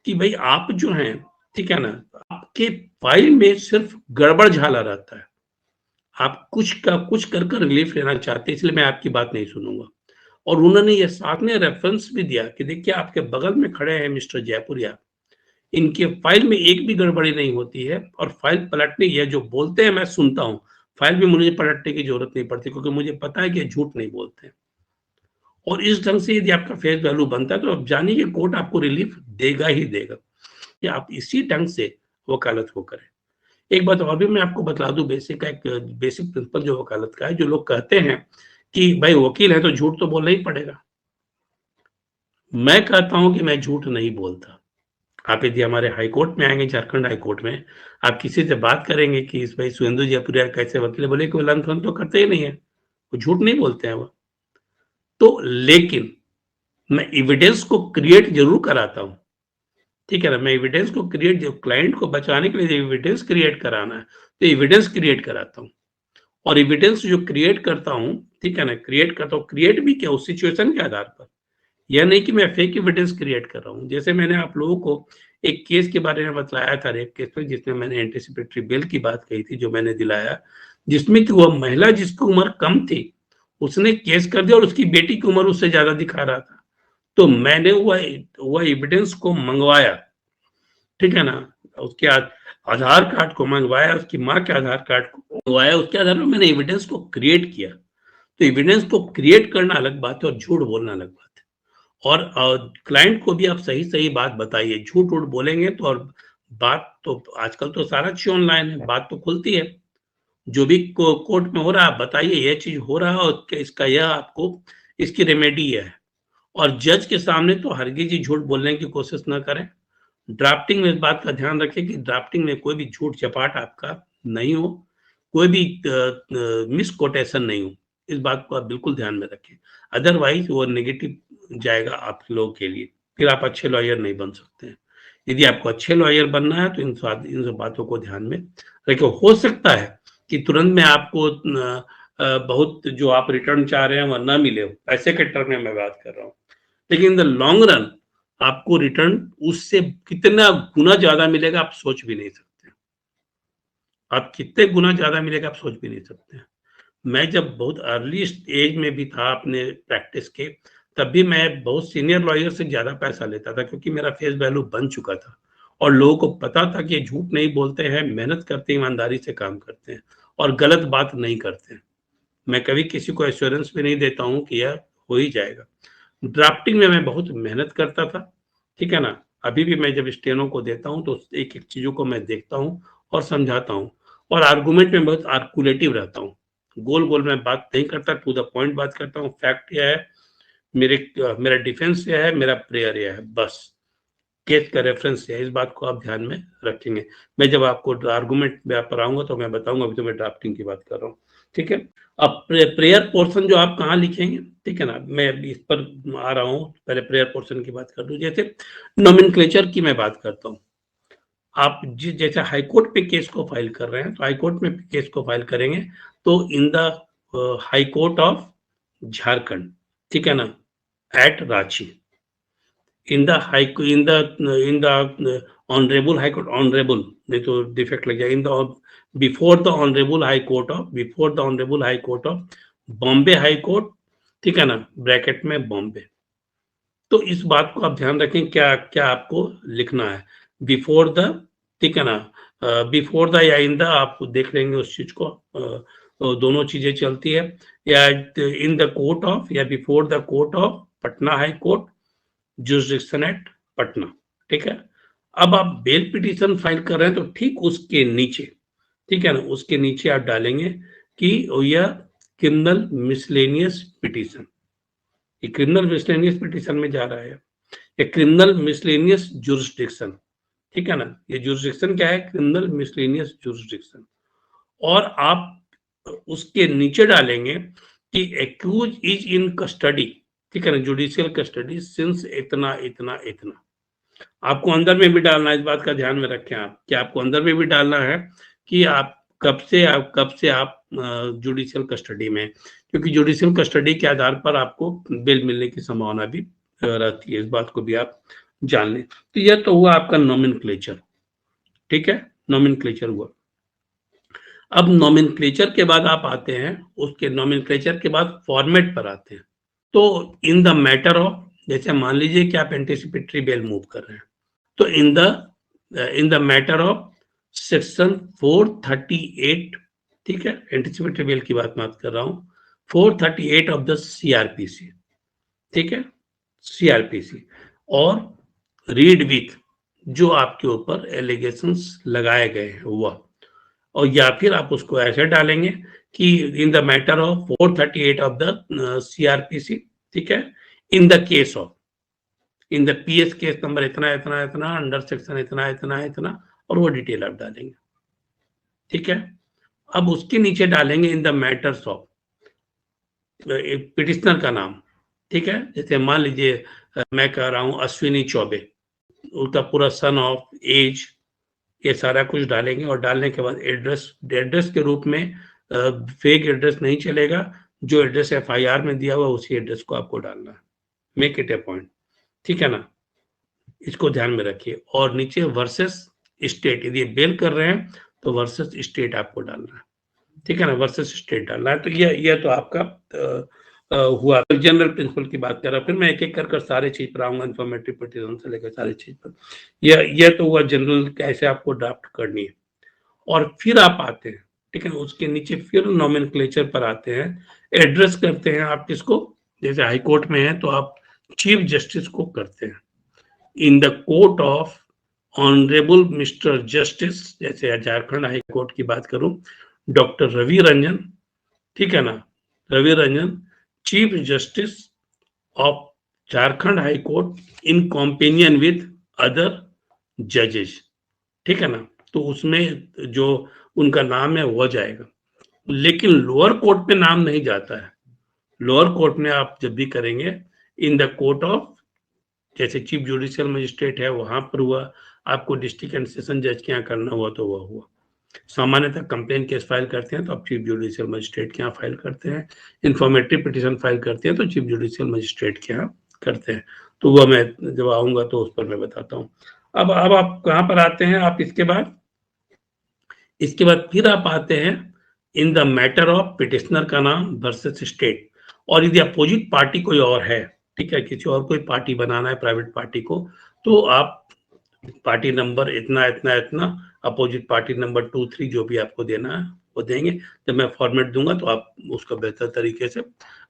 कि भाई आप जो हैं, ठीक है ना, आपके फाइल में सिर्फ गड़बड़ झाला रहता है, आप कुछ का कुछ कर कर रिलीफ लेना चाहते हैं, इसलिए मैं आपकी बात नहीं सुनूंगा। और उन्होंने ये साथ में रेफरेंस भी दिया कि देखिए आपके बगल में खड़े हैं मिस्टर जयपुरिया, इनके फाइल में एक भी गड़बड़ी नहीं होती है, और फाइल पलटने, ये जो बोलते हैं मैं सुनता हूँ, फाइल भी मुझे पलटने की जरूरत नहीं पड़ती, क्योंकि मुझे पता है कि झूठ नहीं बोलते हैं। और इस ढंग से यदि आपका फेस वैल्यू बनता है तो आप जानिए कि कोर्ट आपको रिलीफ देगा ही देगा, कि आप इसी ढंग से वकालत को करें। एक बात और भी मैं आपको बता दूं, एक बेसिक प्रिंसिपल जो वकालत का है, जो लोग कहते हैं कि भाई वकील है तो झूठ तो बोलना ही पड़ेगा, मैं कहता हूं कि मैं झूठ नहीं बोलता। आप यदि हमारे हाई कोर्ट में आएंगे, झारखंड हाई कोर्ट में, आप किसी से बात करेंगे कि इस भाई सुहेंदु जयपुरिया कैसे वकील है, बोले कि वो लंथन तो करते ही नहीं है, वो झूठ नहीं बोलते हैं वो। तो लेकिन मैं एविडेंस को क्रिएट जरूर कराता हूं, ठीक है ना। मैं एविडेंस को क्रिएट, जो क्लाइंट को बचाने के लिए एविडेंस क्रिएट कराना है तो एविडेंस क्रिएट कराता हूं, और एविडेंस जो क्रिएट करता हूं, ठीक है ना, क्रिएट करता हूं, क्रिएट भी क्या, उस सिचुएशन के आधार पर। यह नहीं कि मैं फेक एविडेंस क्रिएट कर रहा हूं। जैसे मैंने आप लोगों को एक केस के बारे में बतलाया था, रेप केस में, जिसमें मैंने एंटीसिपेटरी बेल की बात कही थी, जो मैंने दिलाया, जिसमें कि वह महिला जिसकी उम्र कम थी, उसने केस कर दिया और उसकी बेटी की उम्र उससे ज्यादा दिखा रहा था, तो मैंने वह एविडेंस को मंगवाया, ठीक है ना, उसके आधार कार्ड को मंगवाया, उसकी माँ के आधार कार्ड को मंगवाया, उसके आधार पर मैंने एविडेंस को क्रिएट किया। तो एविडेंस को क्रिएट करना अलग बात है और झूठ बोलना अलग बात है। और क्लाइंट को भी आप सही सही बात बताइए, झूठ उठ बोलेंगे तो, और बात तो आजकल तो सारा चीज ऑनलाइन है, बात तो खुलती है, जो भी कोर्ट में हो रहा है बताइए ये चीज हो रहा है और इसका यह आपको, इसकी रेमेडी है। और जज के सामने तो हरगिज ही झूठ बोलने की कोशिश ना करें। ड्राफ्टिंग में इस बात का ध्यान रखें कि ड्राफ्टिंग में कोई भी झूठ चपाट आपका नहीं हो, कोई भी मिस कोटेशन नहीं हो, इस बात को आप बिल्कुल ध्यान में रखें, अदरवाइज वो नेगेटिव जाएगा आप लोगों के लिए, फिर आप अच्छे लॉयर नहीं बन सकते हैं। यदि आपको अच्छे लॉयर बनना है तो इन सब बातों को ध्यान में रखें। हो सकता है कि तुरंत में आपको बहुत जो आप रिटर्न चाह रहे हैं वह ना मिले हो, पैसे के टर्म में मैं बात कर रहा हूँ, लेकिन इन द लॉन्ग रन आपको रिटर्न उससे कितना गुना ज्यादा मिलेगा आप सोच भी नहीं सकते। आप कितने गुना ज्यादा मिलेगा आप सोच भी नहीं सकते। मैं जब बहुत अर्ली एज में भी था अपने प्रैक्टिस के, तब भी मैं बहुत सीनियर लॉयर से ज्यादा पैसा लेता था, क्योंकि मेरा फेस वैल्यू बन चुका था और लोगों को पता था कि ये झूठ नहीं बोलते हैं, मेहनत करते हैं, ईमानदारी से काम करते हैं और गलत बात नहीं करते हैं। मैं कभी किसी को एश्योरेंस भी नहीं देता हूँ कि यह हो ही जाएगा। ड्राफ्टिंग में मैं बहुत मेहनत करता था, ठीक है ना। अभी भी मैं जब स्टेनो को देता हूँ तो एक एक चीजों को मैं देखता हूँ और समझाता हूँ, और आर्गुमेंट में बहुत आर्कुलेटिव रहता हूँ, गोल गोल में बात नहीं करता, टू द पॉइंट बात करता हूँ। फैक्ट यह है, मेरा डिफेंस यह है, मेरा प्रेयर यह है, बस केस का रेफरेंस है, इस बात को आप ध्यान में रखेंगे। मैं जब आपको आर्गुमेंट पर आऊंगा तो मैं बताऊंगा, अभी तो मैं ड्राफ्टिंग की बात कर रहा हूँ, ठीक है। अब प्रेयर पोर्शन जो आप कहाँ लिखेंगे, ठीक है ना, मैं इस पर आ रहा हूँ, पहले प्रेयर पोर्शन की बात कर दूं। जैसे नोमेनक्लेचर की मैं बात करता हूँ, आप जैसे हाई कोर्ट पे केस को फाइल कर रहे हैं, तो हाई कोर्ट में केस को फाइल करेंगे तो in the high court of Jharkhand, ठीक है ना, at Ranchi, in the high in the honourable high court, honourable नहीं तो डिफेक्ट लग जाएगा, in the before the honourable high court of Bombay high court, ठीक है ना, ब्रैकेट में बॉम्बे। तो इस बात को आप ध्यान रखें, क्या क्या आपको लिखना है बिफोर द, ठीक है ना, बिफोर द या इन द, आप देख लेंगे उस चीज को, तो दोनों चीजें चलती है, या इन द कोर्ट ऑफ या before the court of Patna high court, jurisdiction at Patna, ठीक है। अब आप बेल पिटीशन फाइल कर रहे हैं तो ठीक उसके नीचे, ठीक है ना, उसके नीचे आप डालेंगे कि यह क्रिमिनल मिसलेनियस पिटीशन, ये क्रिमिनल मिसलेनियस पिटीशन में जा रहा है, ये क्रिमिनल मिसलेनियस जुरिसडिक्शन, ठीक है ना, ये जुरिसडिक्शन क्या है, क्रिमिनल मिसलेनियस जुरिसडिक्शन। और आप उसके नीचे डालेंगे कि एक्यूज इज इन कस्टडी, ठीक है ना, जुडिशियल कस्टडी सिंस इतना इतना इतना। आपको अंदर में भी डालना है, इस बात का ध्यान में रखें आप कि आपको अंदर में भी डालना है कि आप कब से आप जुडिशियल कस्टडी में, क्योंकि जुडिशियल कस्टडी के आधार पर आपको बेल मिलने की संभावना भी रहती है, इस बात को भी आप जान लें। तो यह तो हुआ आपका नॉमेनक्लेचर, ठीक है, नॉमेनक्लेचर हुआ। अब नॉमेनक्लेचर के बाद आप आते हैं, उसके नॉमेनक्लेचर के बाद फॉर्मेट पर आते हैं। तो इन द मैटर ऑफ, जैसे मान लीजिए कि आप एंटीसिपेटरी बेल मूव कर रहे हैं, तो in the matter of section 438, ठीक है, एंटीसिपेटरी बेल की बात कर रहा हूं, 438 ऑफ द सीआरपीसी, ठीक है, सीआरपीसी, और रीड विथ जो आपके ऊपर एलिगेशंस लगाए गए हैं वह, और या फिर आप उसको ऐसे डालेंगे कि in the matter of 438 of the CrPC, ठीक है, in the case of, in the PS case number इतना इतना इतना, अंडर सेक्शन इतना इतना इतना, और वो डिटेल आप डालेंगे, ठीक है। अब उसके नीचे डालेंगे in the matters of, petitioner का नाम, ठीक है, जैसे मान लीजिए मैं कह रहा हूं अश्विनी चौबे, उसका पूरा सन ऑफ, एज, ये सारा कुछ डालेंगे, और डालने के बाद एड्रेस के रूप में फेक एड्रेस नहीं चलेगा, जो एड्रेस एफआईआर में दिया हुआ उसी एड्रेस को आपको डालना है, मेक इट ए पॉइंट, ठीक है ना, इसको ध्यान में रखिए। और नीचे वर्सेस स्टेट, यदि बेल कर रहे हैं तो वर्सेस स्टेट आपको डालना है, ठीक है ना, वर्सेस स्टेट डालना है। तो ये तो आपका हुआ जनरल प्रिंसिपल की बात कर रहा हूं, फिर मैं एक एक कर सारे चीज पर आऊंगा, इन्फॉर्मेटिव पिटीशन से लेकर सारी चीज पर। यह तो हुआ जनरल कैसे आपको ड्राफ्ट करनी है। और फिर आप आते हैं, ठीक है, उसके नीचे फिर नॉमेनक्लेचर पर आते हैं, एड्रेस करते हैं आप किसको, जैसे हाई कोर्ट में है तो आप चीफ जस्टिस को करते हैं, इन the court of honourable mister justice, जैसे झारखंड हाई कोर्ट की बात करूं, डॉक्टर रवि रंजन, ठीक है ना, Ravi Ranjan chief justice of Jharkhand high court in companion with other जजेस, ठीक है ना, तो उसमें जो उनका नाम है वो जाएगा, लेकिन लोअर कोर्ट में नाम नहीं जाता है। लोअर कोर्ट में आप जब भी करेंगे इन द कोर्ट ऑफ, जैसे चीफ जुडिशियल मजिस्ट्रेट है वहां पर हुआ, आपको डिस्ट्रिक्ट एंड सेशन जज के यहाँ करना हुआ तो वह हुआ। सामान्यतः कंप्लेन केस फाइल करते हैं तो आप चीफ जुडिशियल मजिस्ट्रेट के यहाँ फाइल करते हैं, इन्फॉर्मेटिव पिटीशन फाइल करते हैं तो चीफ जुडिशियल मजिस्ट्रेट के यहाँ करते हैं। तो वह मैं जब आऊंगा तो उस पर मैं बताता हूँ। अब आप कहाँ पर आते हैं, आप इसके बाद फिर आप आते हैं in the matter of petitioner का नाम वर्सेस स्टेट, और यदि अपोजिट पार्टी कोई और है, ठीक है, किसी और कोई पार्टी बनाना है प्राइवेट पार्टी को, तो आप पार्टी नंबर इतना इतना इतना, अपोजिट पार्टी नंबर 2 3 जो भी आपको देना है वो देंगे। जब मैं फॉर्मेट दूंगा तो आप उसको बेहतर तरीके से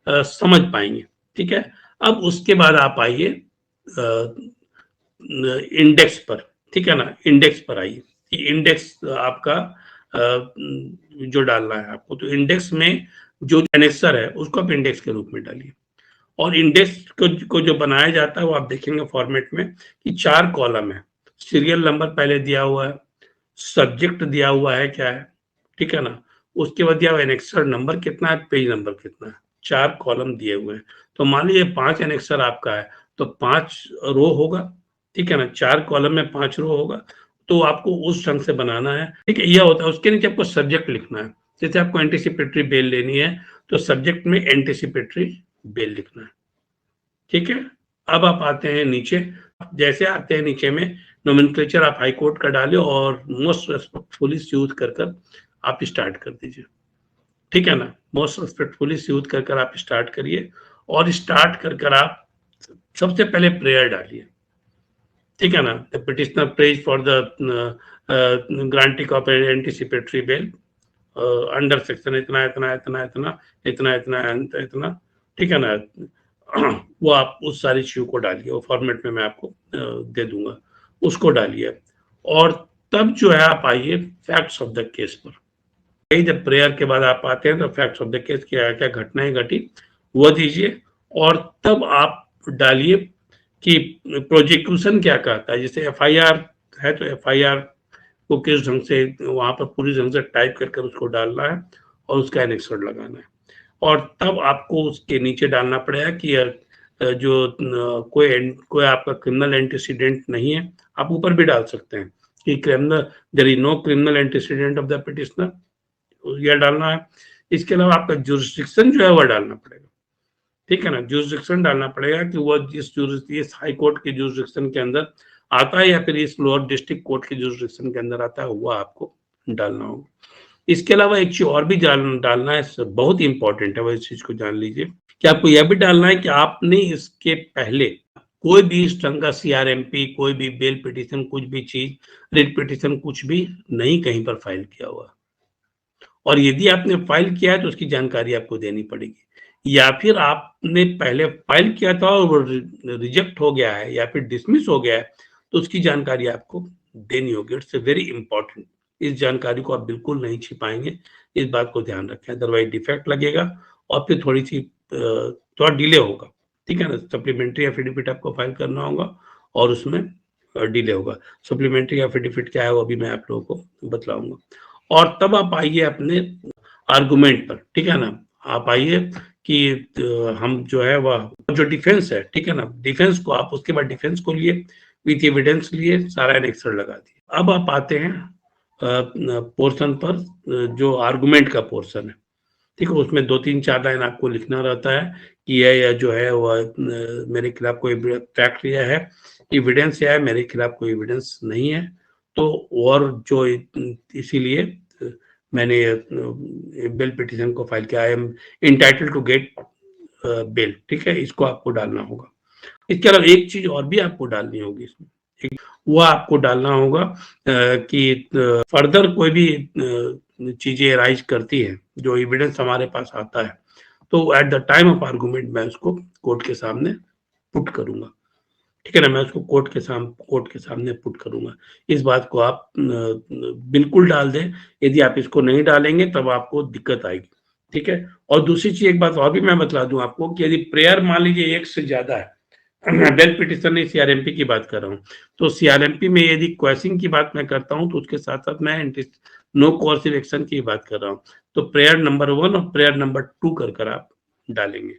समझ पाएंगे, ठीक है। अब उसके बाद आप आइए इंडेक्स पर, ठीक है ना, इंडेक्स पर आइए, इंडेक्स आपका जो डालना है आपको, तो इंडेक्स में जो एनेक्सर है उसको आप इंडेक्स के रूप में डालिए। और इंडेक्स को जो बनाया जाता है वो आप देखेंगे फॉर्मेट में कि 4 कॉलम है, सीरियल नंबर पहले दिया हुआ है, सब्जेक्ट दिया हुआ है क्या है, ठीक है ना, उसके बाद दिया हुआ एनेक्सर नंबर कितना है, पेज नंबर कितना है, 4 कॉलम दिए हुए हैं। तो मान लीजिए 5 एनेक्सर आपका है तो 5 रो होगा, ठीक है ना, 4 कॉलम में 5 रो होगा, तो आपको उस ढंग से बनाना है, ठीक है। यह होता है, उसके नीचे आपको सब्जेक्ट लिखना है, जैसे आपको एंटीसिपेटरी बेल लेनी है तो सब्जेक्ट में एंटीसिपेटरी बेल लिखना है, ठीक है। अब आप आते हैं नीचे, जैसे आते हैं नीचे में नोमेनक्लेचर आप हाई कोर्ट का डालें और मोस्ट रेस्पेक्टफुली सूद कर आप स्टार्ट कर दीजिए, ठीक है ना। मोस्ट रेस्पेक्टफुली सूद कर आप स्टार्ट करिए और स्टार्ट कर आप सबसे पहले प्रेयर डालिए, ठीक है ना। The petitioner praise for the granting of anticipatory bail under section इतना इतना इतना इतना इतना इतना इतना, ठीक है ना। वो आप उस सारी चीजों को डालिए, वो फॉर्मेट में मैं आपको दे दूंगा, उसको डालिए। और तब जो है आप आइए फैक्ट्स ऑफ द केस पर। जब प्रेयर के बाद आप आते हैं तो फैक्ट्स ऑफ द केस क्या क्या घटनाएं घटी वो दीजिए, और तब आप डालिए कि प्रोजिक्यूशन क्या कहता है। जैसे एफआईआर है तो एफआईआर को किस ढंग से वहां पर पूरी ढंग से टाइप कर उसको डालना है और उसका एनेक्सर लगाना है। और तब आपको उसके नीचे डालना पड़ेगा कि जो कोई आपका क्रिमिनल एंटीसीडेंट नहीं है। आप ऊपर भी डाल सकते हैं कि criminal there is no criminal antecedent of the petitioner, यह डालना है। इसके अलावा आपका जुरिस्डिक्शन जो है वह डालना पड़ेगा, ठीक है ना। जुरिस्डिक्शन डालना पड़ेगा कि वो इस हाई कोर्ट के जुरिस्डिक्शन के अंदर आता है या फिर इस लोअर डिस्ट्रिक्ट कोर्ट के जुरिस्डिक्शन के अंदर आता है, वो आपको डालना होगा। इसके अलावा एक चीज और भी डालना है, बहुत इंपॉर्टेंट है, वो इस चीज को जान लीजिए कि आपको यह भी डालना है कि आपने इसके पहले कोई भी इस ढंग का सीआरएमपी, कोई भी बेल पिटिशन, कुछ भी चीज, रिट पिटिशन, कुछ भी नहीं कहीं पर फाइल किया हुआ। और यदि आपने फाइल किया है तो उसकी जानकारी आपको देनी पड़ेगी, या फिर आपने पहले फाइल किया था और वो रिजेक्ट हो गया है या फिर डिसमिस हो गया है तो उसकी जानकारी आपको देनी होगी। इट्स वेरी इंपॉर्टेंट, इस जानकारी को आप बिल्कुल नहीं छिपाएंगे, इस बात को ध्यान रखें, अदरवाइज डिफेक्ट लगेगा और फिर थोड़ा डिले होगा, ठीक है ना। सप्लीमेंट्री एफिडेविट आपको फाइल करना होगा और उसमें डिले होगा। सप्लीमेंट्री एफिडेविट क्या है वो अभी मैं आप लोगों को बतलाऊंगा। और तब आप आइए अपने आर्गुमेंट पर, ठीक है ना। आप आइए कि हम जो है वह जो डिफेंस है, ठीक है ना, डिफेंस को आप उसके बाद डिफेंस को लिए विथ एविडेंस लिए सारा एनेक्सर लगा दिए। अब आप आते हैं पोर्शन पर जो आर्गुमेंट का पोर्शन है, ठीक है। उसमें 2-3-4 लाइन आपको लिखना रहता है कि यह जो है वह मेरे खिलाफ कोई फैक्ट यह है, एविडेंस यह है, मेरे खिलाफ कोई एविडेंस नहीं है। तो और जो इसीलिए मैंने बेल पिटिशन को फाइल किया, I am entitled to get bail, ठीक है। इसको आपको डालना होगा। इसके अलावा एक चीज और भी आपको डालनी होगी इसमें, वो आपको डालना होगा कि फर्दर कोई भी चीजें राइज करती है, जो एविडेंस हमारे पास आता है, तो at the time of argument मैं उसको कोर्ट के सामने पुट करूंगा, ठीक है ना। मैं उसको कोर्ट के सामने पुट करूंगा। इस बात को आप बिल्कुल डाल दें। यदि आप इसको नहीं डालेंगे तब आपको दिक्कत आएगी, ठीक है। और दूसरी चीज, एक बात और भी मैं बतला दूं आपको कि यदि प्रेयर मान लीजिए एक से ज्यादा है, बेल पिटिशन नहीं, सीआरएमपी की बात कर रहा हूँ, तो सीआरएमपी में यदि क्वेश्चन की बात मैं करता हूँ तो उसके साथ साथ मैं नो कोर्सिव एक्शन की बात कर रहा हूँ, तो प्रेयर नंबर 1 और प्रेयर नंबर 2 कर आप डालेंगे।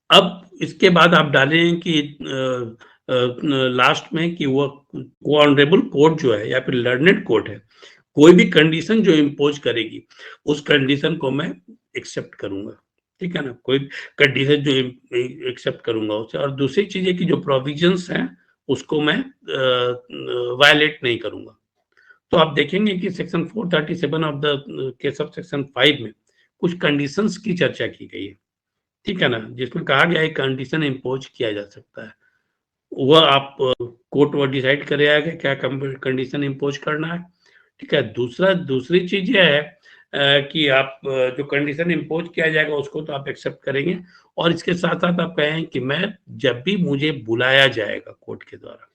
अब इसके बाद आप डालें कि लास्ट में कि वो ऑनरेबल कोर्ट जो है या फिर लर्नेड कोर्ट है, कोई भी कंडीशन जो इम्पोज करेगी उस कंडीशन को मैं एक्सेप्ट करूंगा, ठीक है ना। कोई कंडीशन जो एक्सेप्ट करूंगा उसे। और दूसरी चीज है कि जो प्रोविजंस हैं उसको मैं वायलेट नहीं करूंगा। तो आप देखेंगे कि section 437 of the case of section 5 में कुछ कंडीशंस की चर्चा की गई है, ठीक है ना, जिसमें कहा गया है कंडीशन इम्पोज किया जा सकता है। वह आप कोर्ट वो डिसाइड करेगा कि क्या कंडीशन इम्पोज करना है, ठीक है। दूसरी चीज यह है कि आप जो कंडीशन इम्पोज किया जाएगा उसको तो आप एक्सेप्ट करेंगे, और इसके साथ साथ आप कहें कि मैं जब भी मुझे बुलाया जाएगा कोर्ट के द्वारा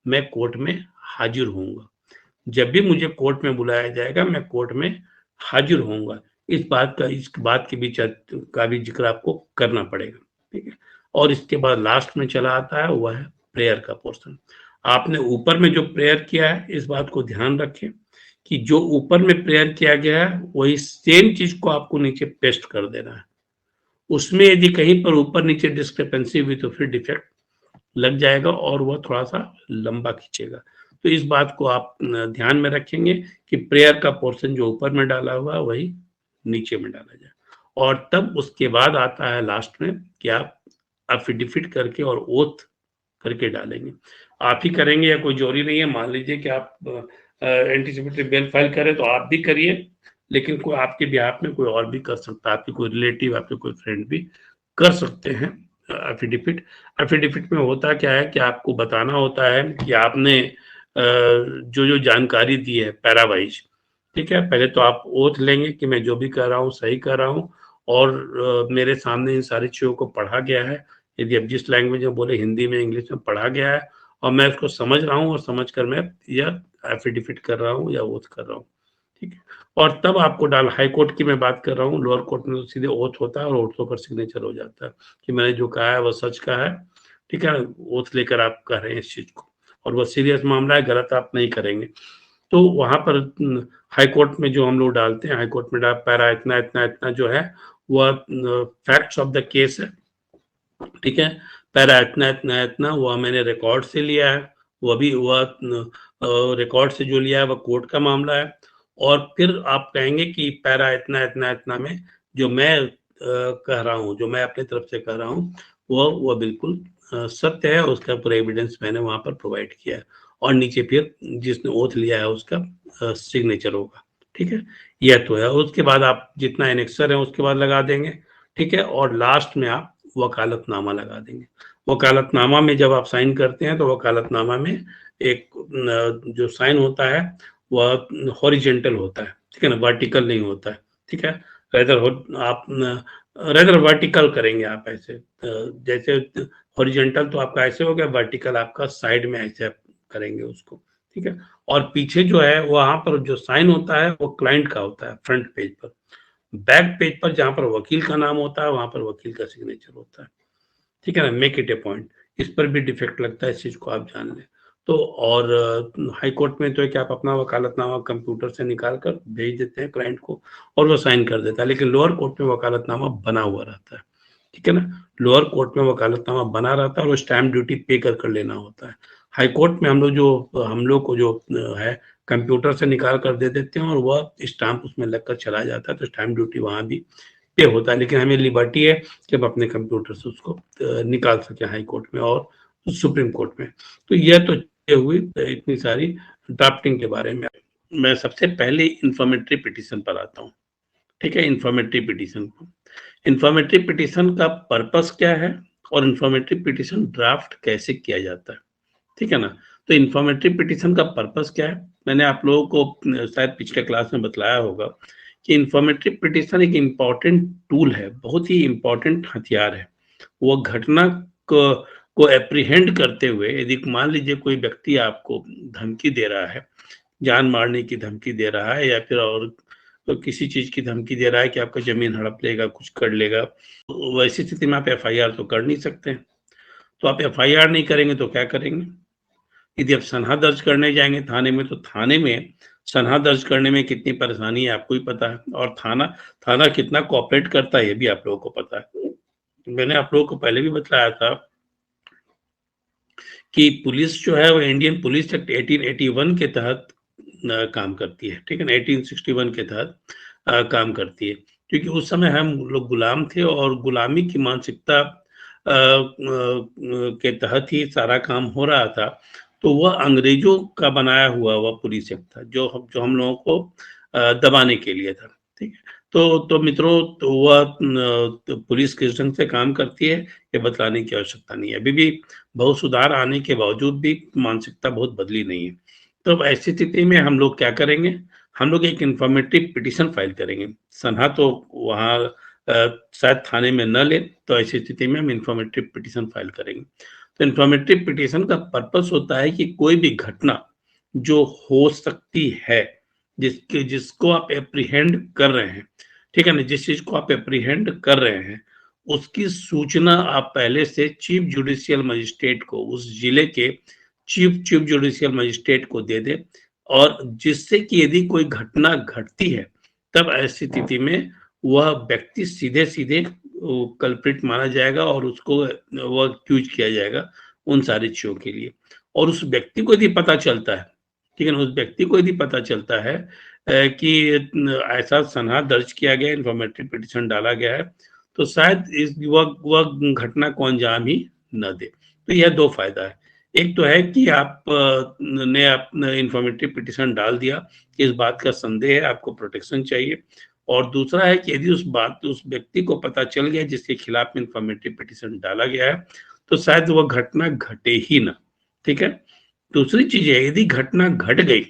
मैं कोर्ट में हाजिर होऊंगा। जब भी मुझे कोर्ट में बुलाया जाएगा मैं कोर्ट में हाजिर होऊंगा। इस बात के बीच का भी जिक्र आपको करना पड़ेगा, ठीक है। और इसके बाद लास्ट में चला आता है वह है प्रेयर का पोर्शन। आपने ऊपर में जो प्रेयर किया है इस बात को ध्यान रखें कि जो ऊपर में प्रेयर किया गया है वही सेम चीज को आपको नीचे पेस्ट कर देना है। उसमें यदि कहीं पर ऊपर नीचे डिस्क्रिपेंसी हुई तो फिर डिफेक्ट लग जाएगा और वह थोड़ा सा लंबा खींचेगा। तो इस बात को आप ध्यान में रखेंगे कि प्रेयर का पोर्शन जो ऊपर में डाला हुआ है वही नीचे में डाला जाए। और तब उसके बाद आता है लास्ट में कि आप एफिडेविट करके और ओथ करके डालेंगे। आप ही करेंगे या कोई जरूरी नहीं है। मान लीजिए कि आप एंटीसिपेटरी बेल फाइल करें तो आप भी करिए, लेकिन कोई आपके बिहाफ में कोई और भी कर सकता है, आपके कोई रिलेटिव, आपके कोई फ्रेंड भी कर सकते हैं एफिडेविट। एफिडेविट में होता क्या है कि आपको बताना होता है कि आपने जो जो जानकारी दी है पैरावाइज, ठीक है। पहले तो आप ओथ लेंगे कि मैं जो भी कर रहा हूँ सही कर रहा हूँ, और मेरे सामने इन सारी चीज़ों को पढ़ा गया है। यदि आप जिस लैंग्वेज में बोले, हिंदी में, इंग्लिश में, पढ़ा गया है और मैं उसको समझ रहा हूँ और समझ कर मैं यह एफिडेविट कर रहा हूँ या ओथ कर रहा हूँ, ठीक है। और तब आपको हाई कोर्ट की मैं बात कर रहा हूँ, लोअर कोर्ट में तो सीधे ओथ होता है और ओथ पर सिग्नेचर हो जाता है कि मैंने जो कहा है वह सच कहा है, ठीक है। ओथ लेकर आप कह रहे हैं इस चीज को, और वह सीरियस मामला है, गलत आप नहीं करेंगे। तो वहां पर हाई कोर्ट में जो हम लोग डालते हैं, हाई कोर्ट में पैरा इतना इतना इतना जो है वह फैक्ट्स ऑफ द केस है, ठीक है। पैरा इतना इतना इतना वह मैंने रिकॉर्ड से लिया है, वह भी वह रिकॉर्ड से जो लिया है वह कोर्ट का मामला है। और फिर आप कहेंगे कि पैरा इतना इतना इतना में जो मैं कह रहा हूँ, जो मैं अपनी तरफ से कह रहा हूँ, वह बिल्कुल सत्य है, उसका पूरा एविडेंस मैंने वहां पर प्रोवाइड किया है। और नीचे फिर जिसने ओथ लिया है उसका सिग्नेचर होगा, ठीक है। यह तो है। उसके बाद आप जितना एनेक्सर है उसके बाद लगा देंगे, ठीक है। और लास्ट में आप वकालतनामा लगा देंगे। वकालतनामा में जब आप साइन करते हैं तो वकालतनामा में एक जो साइन होता है वह हॉरिजेंटल होता है, ठीक है ना, वर्टिकल नहीं होता है, ठीक है। आप रेदर वर्टिकल करेंगे आप ऐसे, जैसे हॉरिजेंटल तो आपका ऐसे हो गया, वर्टिकल आपका साइड में ऐसे आप करेंगे उसको, ठीक है। और पीछे जो है वहां पर जो साइन होता है वो क्लाइंट का होता है फ्रंट पेज पर। बैक पेज पर जहां पर वकील का नाम होता है वहां पर वकील का सिग्नेचर होता है, ठीक है ना। Make it A point. इस पर भी डिफेक्ट लगता है, इस चीज को आप जान लें। तो और हाई कोर्ट में तो है कि आप अपना वकालतनामा कंप्यूटर से निकाल कर भेज देते हैं क्लाइंट को और वो साइन कर देता है, लेकिन लोअर कोर्ट में वकालतनामा बना हुआ रहता है, ठीक है ना। लोअर कोर्ट में वकालतनामा बना रहता है और स्टैम्प ड्यूटी पे कर लेना होता है। हाई कोर्ट में हम लोग को जो है कंप्यूटर से निकाल कर दे देते हैं और वह स्टाम्प उसमें लगकर चला जाता है, तो स्टैम्प ड्यूटी वहां भी पे होता है। लेकिन हमें लिबर्टी है कि हम अपने कंप्यूटर से उसको निकाल सके हाई कोर्ट में और सुप्रीम कोर्ट में। तो यह तो हुई इतनी सारी ड्राफ्टिंग के बारे में। मैं सबसे पहले इन्फॉर्मेटरी पिटीशन पर आता हूँ, ठीक है। इन्फॉर्मेटरी पिटीशन का पर्पस क्या है और इन्फॉर्मेटरी पिटीशन ड्राफ्ट कैसे किया जाता है, ठीक है ना। तो इन्फॉर्मेटरी पिटीशन का पर्पस क्या है, मैंने आप लोगों को शायद पिछले क्लास में बतलाया होगा कि इन्फॉर्मेटरी पिटीशन एक इम्पॉर्टेंट टूल है, बहुत ही इम्पॉर्टेंट हथियार है। वो घटना को एप्रीहेंड करते हुए, यदि मान लीजिए कोई व्यक्ति आपको धमकी दे रहा है, जान मारने की धमकी दे रहा है या फिर और तो किसी चीज की धमकी दे रहा है कि आपका जमीन हड़प लेगा, कुछ कर लेगा, तो वैसी स्थिति में आप एफआईआर तो कर नहीं सकते। तो आप एफआईआर नहीं करेंगे तो क्या करेंगे? यदि आप सनहा दर्ज करने जाएंगे थाने में, तो थाने में सनहा दर्ज करने में कितनी परेशानी है आपको ही पता है, और थाना थाना कितना कोऑपरेट करता है ये भी आप लोगों को पता है। मैंने आप लोगों को पहले भी बताया था कि पुलिस जो है वो इंडियन पुलिस एक्ट 1881 के तहत काम करती है, ठीक है ना। 1861 के तहत काम करती है, क्योंकि उस समय हम लोग गुलाम थे और गुलामी की मानसिकता के तहत ही सारा काम हो रहा था। तो वह अंग्रेजों का बनाया हुआ वह पुलिस एक्ट था जो हम लोगों को दबाने के लिए था, ठीक है। तो मित्रों, तो वह तो पुलिस किस ढंग से काम करती है ये बतलाने की आवश्यकता नहीं है। अभी भी बहुत सुधार आने के बावजूद भी मानसिकता बहुत बदली नहीं है। तो अब ऐसी स्थिति में हम लोग क्या करेंगे? हम लोग एक इन्फॉर्मेटिव पिटीशन फाइल करेंगे। सनहा तो वहाँ शायद थाने में न ले, तो ऐसी स्थिति में हम इन्फॉर्मेटिव पिटीशन फाइल करेंगे। तो इन्फॉर्मेटिव पिटीशन का पर्पस होता है कि कोई भी घटना जो हो सकती है, जिसको आप एप्रीहेंड कर रहे हैं, ठीक है ना, जिस चीज को आप एप्रीहेंड कर रहे हैं उसकी सूचना आप पहले से चीफ जुडिशियल मजिस्ट्रेट को, उस जिले के चीफ जुडिशियल मजिस्ट्रेट को दे दे, और जिससे कि यदि कोई घटना घटती है तब ऐसी स्थिति में वह व्यक्ति सीधे सीधे कल्प्रिट माना जाएगा और उसको वह एक्यूज किया जाएगा उन सारी चीजों के लिए। और उस व्यक्ति को यदि पता चलता है, ठीक है ना, उस व्यक्ति को यदि पता चलता है कि ऐसा सनहा दर्ज किया गया, इन्फॉर्मेटिव पिटीशन डाला गया है, तो शायद वह घटना को अंजाम ही न दे। तो यह 2 फायदा है। एक तो है कि आप ने अपना इन्फॉर्मेटिव पिटीशन डाल दिया कि इस बात का संदेह है, आपको प्रोटेक्शन चाहिए। और दूसरा है कि यदि उस व्यक्ति को पता चल गया जिसके खिलाफ इन्फॉर्मेटिव पिटीशन डाला गया है, तो शायद वो घटना घटे ही ना। ठीक है? दूसरी चीज़ है, यदि घटना घट गई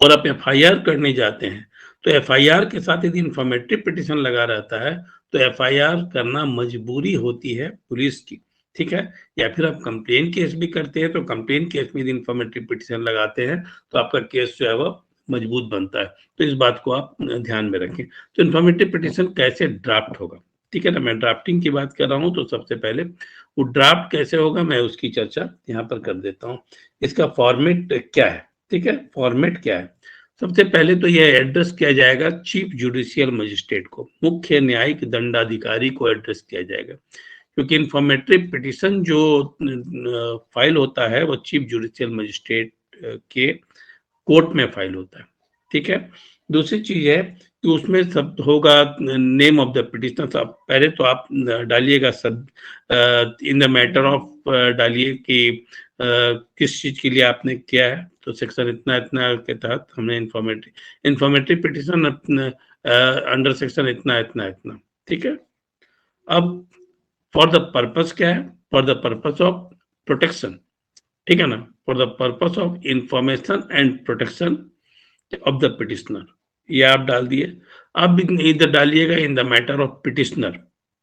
और आप एफआईआर करने जाते हैं, तो एफआईआर के साथ यदि इन्फॉर्मेटिव पिटीशन लगा रहता है, तो एफआईआर करना मजबूरी होती है पुलिस की। ठीक है? या फिर आप कंप्लेन केस भी करते हैं, तो कंप्लेन केस में यदि इन्फॉर्मेटिव पिटीशन लगाते हैं, तो आपका केस जो है वो मजबूत बनता है। तो इस बात को आप ध्यान में रखें। तो इन्फॉर्मेटिव पिटीशन कैसे ड्राफ्ट होगा? ठीक है ना? मैं ड्राफ्टिंग की बात कर रहा हूँ, तो सबसे पहले वो ड्राफ्ट कैसे होगा, मैं उसकी चर्चा यहाँ पर कर देता हूँ। इसका फॉर्मेट क्या है? ठीक है? फॉर्मेट क्या है? सबसे पहले तो यह एड्रेस किया जाएगा चीफ जुडिशियल मजिस्ट्रेट को, मुख्य न्यायिक दंडाधिकारी को एड्रेस किया जाएगा। क्योंकि इन्फॉर्मेटिव पिटीशन जो फाइल होता है, वो चीफ जुडिशियल मजिस्ट्रेट के कोर्ट में फाइल होता है। ठीक है? दूसरी चीज है कि उसमें सब होगा नेम ऑफ द पिटिशनर। साहब पहले तो आप डालिएगा सब इन द मैटर ऑफ डालिए कि किस चीज के लिए आपने किया है। तो सेक्शन इतना इतना के तहत हमने इन्फॉर्मेटिव पिटिशन अंडर सेक्शन इतना इतना इतना। ठीक है? अब फॉर द पर्पस क्या है? For the purpose of protection. ठीक है ना? For the purpose of information and protection of the petitioner, ये आप डाल दिए। अब इधर डालिएगा in the matter of petitioner.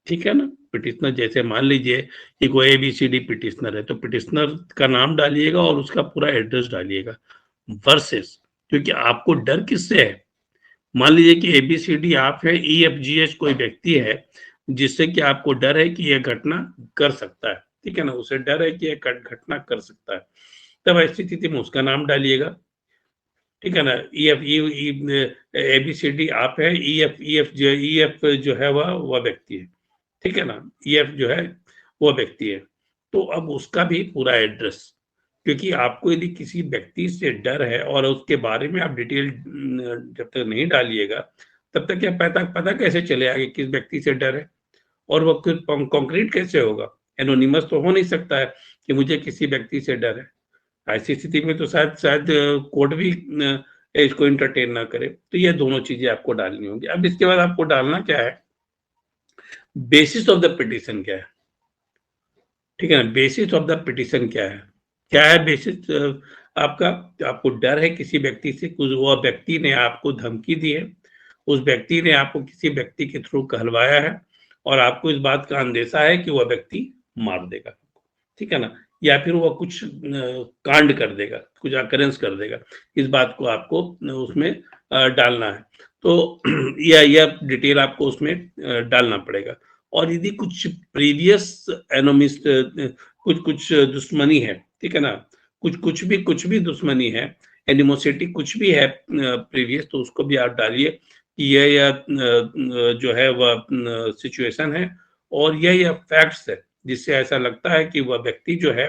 ठीक है ना? पिटिशनर जैसे मान लीजिए कि कोई एबीसीडी पिटिशनर है, तो पिटिशनर का नाम डालिएगा और उसका पूरा एड्रेस डालिएगा। वर्सेस, क्योंकि आपको डर किससे है? मान लीजिए कि एबीसीडी आप है, ईएफजीएच कोई व्यक्ति है जिससे कि आपको डर है कि यह घटना कर सकता है। ठीक है ना? उसे डर है कि यह घटना कर सकता है। तब ऐसी स्थिति में उसका नाम डालिएगा। ठीक है ना? एबीसीडी आप है, ईएफ जो है वह व्यक्ति है। ठीक है ना? ईएफ जो है वो व्यक्ति है। तो अब उसका भी पूरा एड्रेस, क्योंकि आपको यदि किसी व्यक्ति से डर है और उसके बारे में आप डिटेल जब तक नहीं डालिएगा, तब तक क्या पता पता कैसे चलेगा कि किस व्यक्ति से डर है? और वो खुद कॉन्क्रीट कैसे होगा? एनोनिमस तो हो नहीं सकता है कि मुझे किसी व्यक्ति से डर है। ऐसी स्थिति में तो शायद शायद कोर्ट भी इसको एंटरटेन ना करे। तो ये दोनों चीजें आपको डालनी होंगी। अब इसके बाद आपको डालना क्या है? बेसिस ऑफ द पिटिशन क्या है? ठीक है ना? बेसिस ऑफ द पिटिशन क्या है? क्या है बेसिस आपका? आपको डर है किसी व्यक्ति से, कुछ वो व्यक्ति ने आपको धमकी दी है, उस व्यक्ति ने आपको किसी व्यक्ति के थ्रू कहलवाया है और आपको इस बात का अंदेशा है कि वह व्यक्ति मार देगा। ठीक है ना? या फिर वो कुछ कांड कर देगा, कुछ अकरेंस कर देगा। इस बात को आपको उसमें डालना है। तो यह डिटेल आपको उसमें डालना पड़ेगा। और यदि कुछ प्रीवियस एनोमिस्ट कुछ दुश्मनी है, ठीक है ना? कुछ भी दुश्मनी है, एनिमोसिटी कुछ भी है प्रीवियस, तो उसको भी आप डालिए कि यह जो है वह सिचुएशन है और यह फैक्ट्स है जिससे ऐसा लगता है कि वह व्यक्ति जो है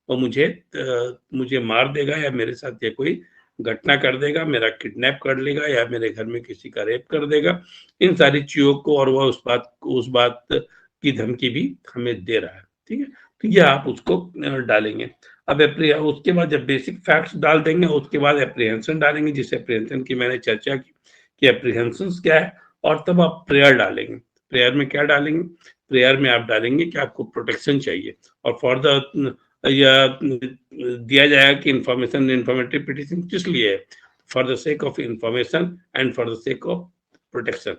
वो मुझे मार देगा या मेरे साथ ये कोई घटना कर देगा, मेरा किडनैप कर लेगा या मेरे घर में किसी का रेप कर देगा। इन सारी चीज़ों को, और वह उस बात की धमकी भी हमें दे रहा है। ठीक है? तो ये आप उसको डालेंगे। अब उसके बाद जब बेसिक फैक्ट्स डाल देंगे, उसके बाद एप्रीहेंशन डालेंगे, जिस एप्रीहेंशन की मैंने चर्चा की कि एप्रीहेंशन क्या है, और तब आप प्रेयर डालेंगे। प्रेयर में क्या डालेंगे? प्रेयर में आप डालेंगे कि आपको प्रोटेक्शन चाहिए और फॉर द या दिया जाएगा कि इन्फॉर्मेटिव पिटिशन किस लिए है? For the sake of information and for the sake of protection.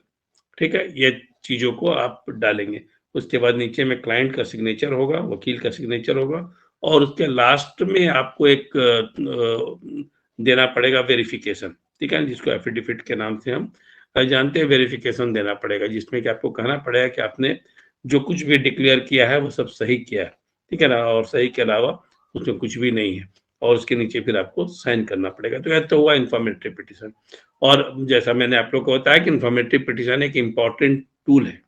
ठीक है? ये चीजों को आप डालेंगे। उसके बाद नीचे में क्लाइंट का सिग्नेचर होगा, वकील का सिग्नेचर होगा और उसके लास्ट में आपको एक देना पड़ेगा वेरिफिकेशन। ठीक है? जिसको एफिडेविट के नाम से हम जानते हैं। वेरिफिकेशन देना पड़ेगा जिसमें कि आपको कहना पड़ेगा कि आपने जो कुछ भी डिक्लेयर किया है वो सब सही किया है। ठीक है ना? और सही के अलावा उसमें कुछ भी नहीं है और उसके नीचे फिर आपको साइन करना पड़ेगा। तो यह तो हुआ इन्फॉर्मेटिव पिटिशन। और जैसा मैंने आप लोग को बताया कि इन्फॉर्मेटिव पिटिशन एक इम्पॉर्टेंट टूल है।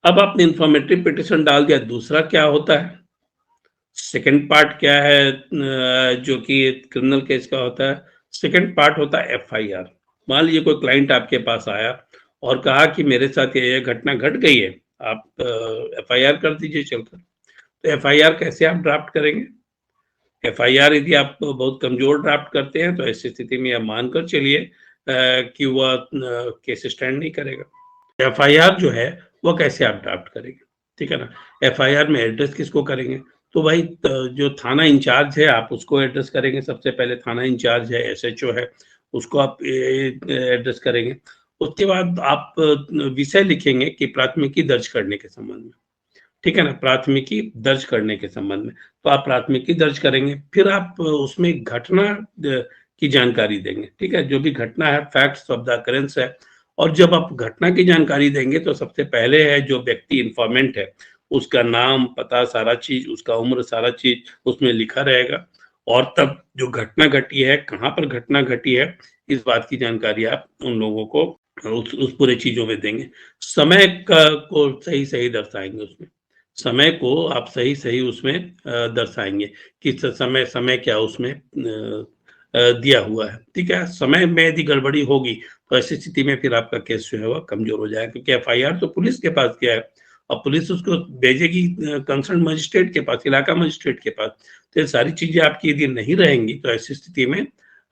अब आपने इन्फॉर्मेटिव पिटिशन डाल दिया, दूसरा क्या होता है? सेकंड पार्ट क्या है जो कि क्रिमिनल केस का होता है? सेकंड पार्ट होता है एफआईआर। मान लीजिए कोई क्लाइंट आपके पास आया और कहा कि मेरे साथ ये घटना घट गई है, आप एफआईआर कर दीजिए चलकर। तो एफआईआर कैसे आप ड्राफ्ट करेंगे? एफआईआर यदि आप बहुत कमजोर ड्राफ्ट करते हैं तो ऐसी स्थिति में आप मानकर चलिए कि वह केस स्टैंड नहीं करेगा। एफआईआर जो है वो कैसे आप ड्राफ्ट करेंगे, ठीक है ना? एफआईआर में एड्रेस किसको करेंगे? तो भाई जो थाना इंचार्ज है आप उसको एड्रेस करेंगे। सबसे पहले थाना इंचार्ज है, एसएचओ है, उसको आप एड्रेस करेंगे। उसके बाद आप विषय लिखेंगे कि प्राथमिकी दर्ज करने के संबंध में, ठीक है ना? प्राथमिकी दर्ज करने के संबंध में, तो आप प्राथमिकी दर्ज करेंगे। फिर आप उसमें घटना की जानकारी देंगे, ठीक है? जो भी घटना है, फैक्ट्स ऑफ द अकरेंस है। और जब आप घटना की जानकारी देंगे तो सबसे पहले है जो व्यक्ति इन्फॉर्मेंट है, उसका नाम, पता, सारा चीज़, उसका उम्र, सारा चीज़ उसमें लिखा रहेगा। और तब जो घटना घटी है, कहाँ पर घटना घटी है, इस बात की जानकारी आप उन लोगों को उस पूरे चीज़ों में देंगे। समय का को सही-सही दर्शाएँगे उसमें। समय को आप सही-सही उसमें दर्शाएँगे कि समय समय क्या उसमें दिया हुआ है, ठीक है? समय में यदि गड़बड़ी होगी तो ऐसी स्थिति में फिर आपका केस जो है वह कमज़ोर हो जाएगा, क्योंकि एफआईआर तो पुलिस के पास गया है और पुलिस उसको भेजेगी कंसर्न मजिस्ट्रेट के पास, इलाका मजिस्ट्रेट के पास। तो ये सारी चीज़ें आपकी यदि नहीं रहेंगी तो ऐसी स्थिति में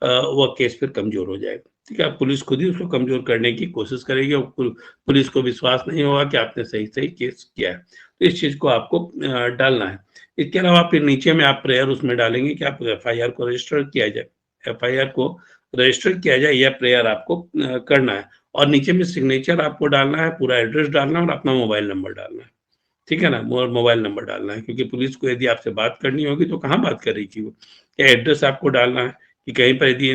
वह केस फिर कमज़ोर हो जाएगा, ठीक है? पुलिस खुद ही उसको कमज़ोर करने की कोशिश करेगी और पुलिस को विश्वास नहीं होगा कि आपने सही-सही केस किया है। तो इस चीज़ को आपको डालना है। इसके अलावा फिर नीचे में आप प्रेयर उसमें डालेंगे कि आप एफआईआर को रजिस्टर किया जाए। एफआईआर को रजिस्टर किया जाए, यह प्रेयर आपको करना है। और नीचे में सिग्नेचर आपको डालना है, पूरा एड्रेस डालना है और अपना मोबाइल नंबर डालना है, ठीक है ना? मोबाइल नंबर डालना है, क्योंकि पुलिस को यदि आपसे बात करनी होगी तो कहाँ बात करेगी वो? या एड्रेस आपको डालना है कि कहीं पर यदि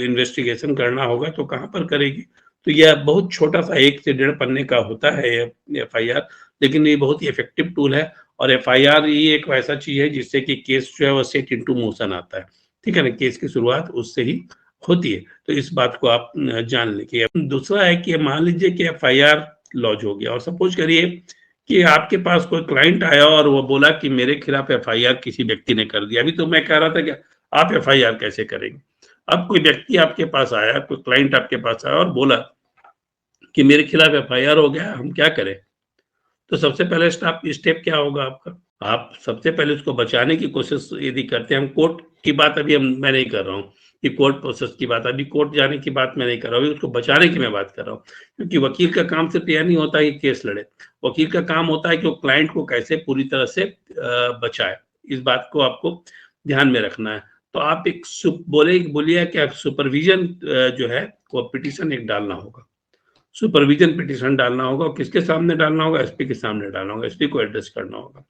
इन्वेस्टिगेशन करना होगा तो कहाँ पर करेगी? तो यह बहुत छोटा-सा 1 से डेढ़ पन्ने का होता है एफआईआर, लेकिन ये बहुत ही इफेक्टिव टूल है। और एफआईआर ही एक वैसा चीज़ है जिससे कि केस जो है वो सेट इंटू मोशन आता है, ठीक है ना? केस की शुरुआत उससे ही होती है। तो इस बात को आप जान लें कि दूसरा है कि मान लीजिए कि एफआईआर लॉन्च हो गया और सपोज करिए कि आपके पास कोई क्लाइंट आया और वो बोला कि मेरे खिलाफ एफआईआर किसी व्यक्ति ने कर दिया। अभी तो मैं कह रहा था कि आप एफआईआर कैसे करेंगे? अब कोई व्यक्ति आपके पास आया, कोई क्लाइंट आपके पास आया और बोला कि मेरे खिलाफ एफआईआर हो गया, हम क्या करें? तो सबसे पहले स्टेप क्या होगा आपका? आप सबसे पहले उसको बचाने की कोशिश यदि करते हैं, हम कोर्ट की बात अभी मैं नहीं कर रहा हूँ कि कोर्ट प्रोसेस की बात, अभी कोर्ट जाने की बात मैं नहीं कर रहा हूँ, अभी उसको बचाने की मैं बात कर रहा हूँ। क्योंकि वकील का काम सिर्फ यह नहीं होता कि केस लड़े, वकील का काम होता है कि वो क्लाइंट को कैसे पूरी तरह से बचाए। इस बात को आपको ध्यान में रखना है। तो आप एक बोलिए कि सुपरविजन जो है वो पिटीशन एक डालना होगा। सुपरविजन पिटीशन डालना होगा और किसके सामने डालना होगा? एसपी के सामने डालना होगा, एसपी को एड्रेस करना होगा।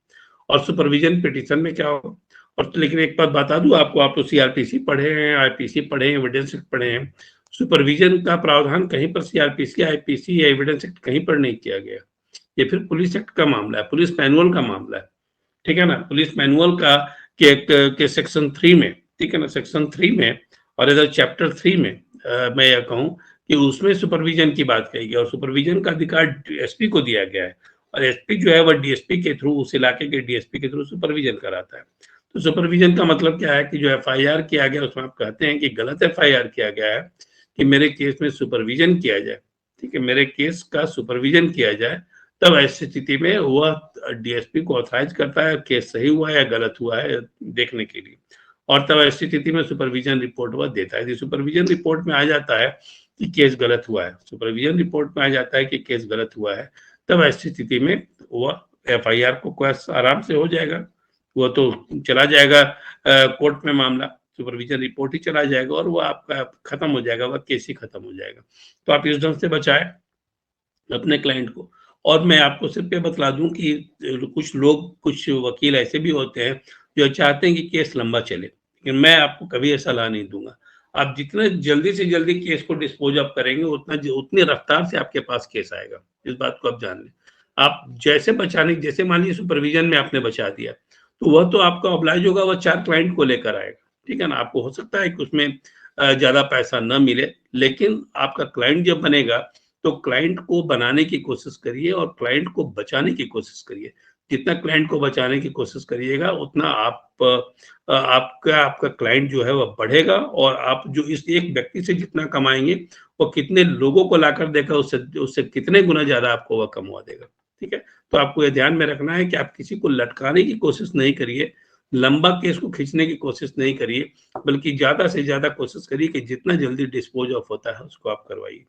और सुपरविजन पिटीशन में क्या होगा? और लेकिन एक बात बता दूं आपको, आप तो सीआरपीसी पढ़े हैं, आईपीसी पढ़े हैं, एविडेंस एक्ट पढ़े हैं। सुपरविजन का प्रावधान कहीं पर सीआरपीसी, आईपीसी या एविडेंस एक्ट कहीं पर नहीं किया गया। ये फिर पुलिस एक्ट का मामला है, पुलिस मैनुअल का मामला है, ठीक है ना? पुलिस मैनुअल का के सेक्शन 3 में, ठीक है ना? सेक्शन 3 में और इधर चैप्टर 3 में मैं यह कहूँ कि उसमें सुपरविजन की बात कही गई और सुपरविजन का अधिकार एसपी को दिया गया है। और एसपी जो है वह डीएसपी के थ्रू, उस इलाके के डीएसपी के थ्रू सुपरविजन कराता है। तो सुपरविजन का मतलब क्या है कि जो एफआईआर किया गया उसमें आप कहते हैं कि गलत एफआईआर किया गया है, कि मेरे केस में सुपरविजन किया जाए, ठीक है? मेरे केस का सुपरविजन किया जाए। तब ऐसी स्थिति में वह डीएसपी को ऑथराइज करता है केस सही हुआ है या गलत हुआ है देखने के लिए। और तब ऐसी स्थिति में सुपरविजन रिपोर्ट वह देता है। यदि सुपरविजन रिपोर्ट में आ जाता है कि केस गलत हुआ है, सुपरविजन रिपोर्ट में आ जाता है कि केस गलत हुआ है, तब ऐसी स्थिति में वह एफआईआर को केस आराम से हो जाएगा। वो तो चला जाएगा कोर्ट में मामला, सुपरविजन रिपोर्ट ही चला जाएगा और वो आपका खत्म हो जाएगा, वह केस ही खत्म हो जाएगा। तो आप इस ढंग से बचाएं अपने क्लाइंट को। और मैं आपको सिर्फ ये बतला दूं कि कुछ लोग, कुछ वकील ऐसे भी होते हैं जो चाहते हैं कि केस लंबा चले, लेकिन मैं आपको कभी ये सलाह नहीं दूंगा। आप जितना जल्दी से जल्दी केस को डिस्पोज ऑफ करेंगे उतनी रफ्तार से आपके पास केस आएगा। इस बात को आप जान लें। आप जैसे बचाने, जैसे मान लीजिए सुपरविजन में आपने बचा दिया, तो वह तो आपका ऑब्लाइज होगा, वह 4 क्लाइंट को लेकर आएगा, ठीक है ना? आपको हो सकता है कि उसमें ज्यादा पैसा न मिले, लेकिन आपका क्लाइंट जब बनेगा तो क्लाइंट को बनाने की कोशिश करिए और क्लाइंट को बचाने की कोशिश करिए। जितना क्लाइंट को बचाने की कोशिश करिएगा उतना आपका आपका क्लाइंट जो है वह बढ़ेगा और आप जो इस एक व्यक्ति से जितना कमाएंगे वो कितने लोगों को लाकर देगा, उससे उससे कितने गुना ज्यादा आपको वह कमवा देगा। ठीक है? तो आपको ये ध्यान में रखना है कि आप किसी को लटकाने की कोशिश नहीं करिए, लंबा केस को खींचने की कोशिश नहीं करिए, बल्कि ज़्यादा से ज़्यादा कोशिश करिए कि जितना जल्दी डिस्पोज़ ऑफ होता है उसको आप करवाइए।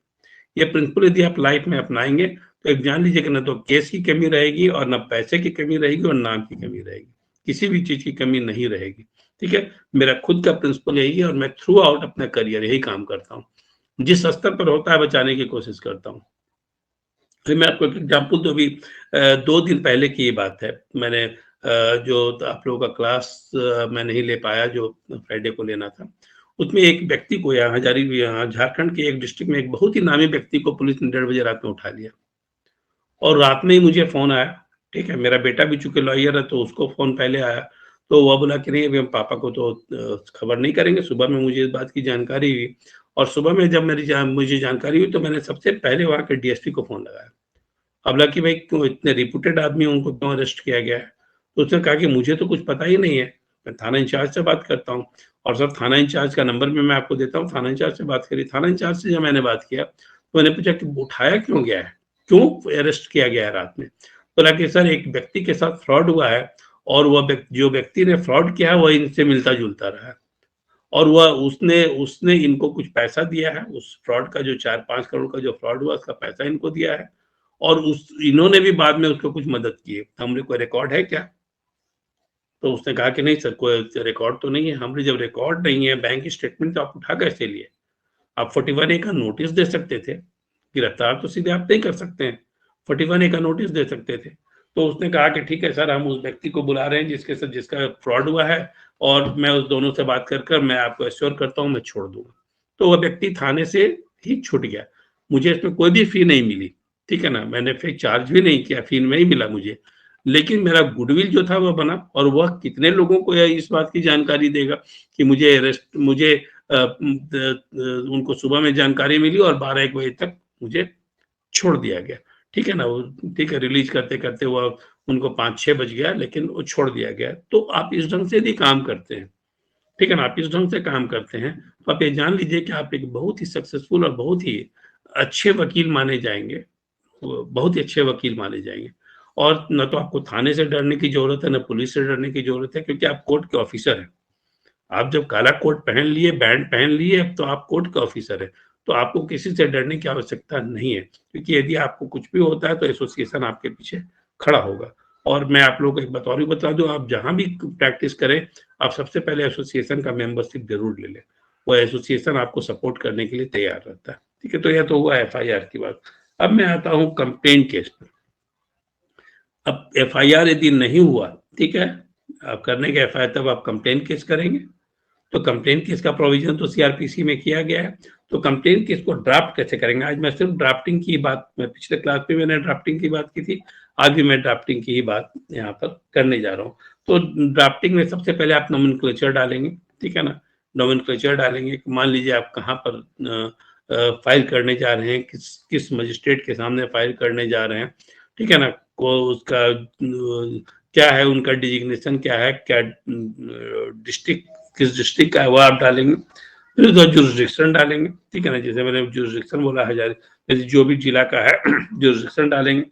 ये प्रिंसिपल यदि आप लाइफ में अपनाएँगे, तो एक जान लीजिए कि ना तो केस की कमी रहेगी और ना पैसे की कमी रहेगी और नाम की कमी रहेगी। किसी भी चीज़ की कमी नहीं रहेगी, ठीक है? मेरा खुद का प्रिंसिपल यही है और मैं थ्रू आउट अपना करियर यही काम करता हूँ। जिस स्तर पर होता है बचाने की कोशिश करता हूँ। फिर मैं आपको एक एग्ज़ाम्पल दूँ, अभी 2 दिन पहले की ये बात है। मैंने जो आप लोगों का क्लास मैं नहीं ले पाया जो फ्राइडे को लेना था। उसमें एक व्यक्ति को यहाँ झारखंड के एक डिस्ट्रिक्ट में एक बहुत ही नामी व्यक्ति को पुलिस ने 1:30 बजे रात में उठा लिया और रात में ही मुझे फ़ोन आया, ठीक है? मेरा बेटा भी चूँकि लॉयर है तो उसको फ़ोन पहले आया। तो वह बोला कि नहीं अभी हम पापा को तो खबर नहीं करेंगे। सुबह में मुझे इस बात की जानकारी हुई और सुबह में जब मुझे जानकारी हुई तो मैंने सबसे पहले वहाँ के डीएसपी को फ़ोन लगाया। हालाँकि भाई क्यों इतने रेप्यूटेड आदमी हैं, उनको क्यों अरेस्ट किया गया है? तो उसने कहा कि मुझे तो कुछ पता ही नहीं है, मैं थाना इंचार्ज से बात करता हूँ और सर थाना इंचार्ज का नंबर भी मैं आपको देता हूँ, थाना इंचार्ज से बात करिए। थाना इंचार्ज से जब मैंने बात किया, तो मैंने पूछा कि उठाया क्यों गया है? क्यों अरेस्ट किया गया है रात में? बोला कि सर एक व्यक्ति के साथ फ्रॉड हुआ है और वह जो व्यक्ति ने फ्रॉड किया है, वह इनसे मिलता-जुलता रहा है और वह उसने उसने इनको कुछ पैसा दिया है, उस फ्रॉड का जो 4-5 करोड़ का जो फ्रॉड हुआ, उसका पैसा इनको दिया है और उस इन्होंने भी बाद में उसको कुछ मदद की है। हमने कोई रिकॉर्ड है क्या? तो उसने कहा कि नहीं सर कोई रिकॉर्ड तो नहीं है। हमने जब रिकॉर्ड नहीं है, बैंक स्टेटमेंट तो आप उठा कैसे लिए? आप 41 ए का नोटिस दे सकते थे। गिरफ्तार तो सीधे आप नहीं कर सकते हैं। 41 ए का नोटिस दे सकते थे। तो उसने कहा कि ठीक है सर हम उस व्यक्ति को बुला रहे हैं जिसके साथ जिसका फ्रॉड हुआ है और मैं उस दोनों से बात कर कर मैं आपको एश्योर करता हूँ मैं छोड़ दूँगा। तो वह व्यक्ति थाने से ही छूट गया। मुझे इसमें कोई भी फ़ी नहीं मिली, ठीक है ना? मैंने फिर चार्ज भी नहीं किया, फ़ी नहीं मिला मुझे। लेकिन मेरा गुडविल जो था वो बना और वह कितने लोगों को इस बात की जानकारी देगा कि मुझे उनको सुबह में जानकारी मिली और 12-1 बजे तक मुझे छोड़ दिया गया, ठीक है ना? वो ठीक है रिलीज़ करते-करते वो उनको 5-6 बज गया लेकिन वो छोड़ दिया गया। तो आप इस ढंग से यदि काम करते हैं, ठीक है ना? आप इस ढंग से काम करते हैं, तो आप ये जान लीजिए कि आप एक बहुत ही सक्सेसफुल और बहुत ही अच्छे वकील माने जाएँगे। वो बहुत ही अच्छे वकील माने जाएँगे और ना तो आपको थाने से डरने की ज़रूरत है, ना पुलिस से डरने की ज़रूरत है क्योंकि आप कोर्ट के ऑफ़िसर हैं। आप जब काला कोट पहन लिए, बैंड पहन लिए, अब तो आप कोर्ट का ऑफिसर हैं। तो आपको किसी से डरने की आवश्यकता नहीं है, क्योंकि यदि आपको कुछ भी होता है तो एसोसिएशन आपके पीछे खड़ा होगा। और मैं आप लोगों को एक बात और भी बता दूँ, आप जहाँ भी प्रैक्टिस करें, आप सबसे पहले एसोसिएशन का मेंबरशिप ज़रूर ले लें। वो एसोसिएशन आपको सपोर्ट करने के लिए तैयार रहता है। ठीक है? तो यह तो हुआ एफआईआर की बात। अब मैं आता हूँ कंप्लेंट केस पर। अब एफआईआर यदि नहीं हुआ, ठीक है? आप करने के एफआईआर तब आप कंप्लेंट केस करेंगे। तो कंप्लेंट केस का प्रोविजन तो सीआरपीसी में किया गया है। तो कंप्लेंट केस को ड्राफ्ट कैसे करेंगे? आज मैं सिर्फ ड्राफ्टिंग की बात मैं पिछले क्लास में मैंने ड्राफ्टिंग की बात की थी। आज भी मैं ड्राफ्टिंग की ही बात यहाँ पर करने जा रहा हूँ। तो ड्राफ्टिंग में सबसे पहले आप नोमेनक्लेचर डालेंगे, ठीक है ना? नोमेनक्लेचर डालेंगे। मान लीजिए आप कहाँ पर फाइल करने जा रहे हैं, किस किस मजिस्ट्रेट के सामने फाइल करने जा रहे हैं, ठीक है ना? को उसका क्या है उनका डिजिग्नेशन क्या है, क्या डिस्ट्रिक्ट किस डिस्ट्रिक्ट का है वो आप डालेंगे। फिर उसका जुरिस्डिक्शन डालेंगे, ठीक है ना? जैसे मैंने जुरिस्डिक्शन बोला हज़ारी जैसे जो भी जिला का है जुरिस्डिक्शन डालेंगे।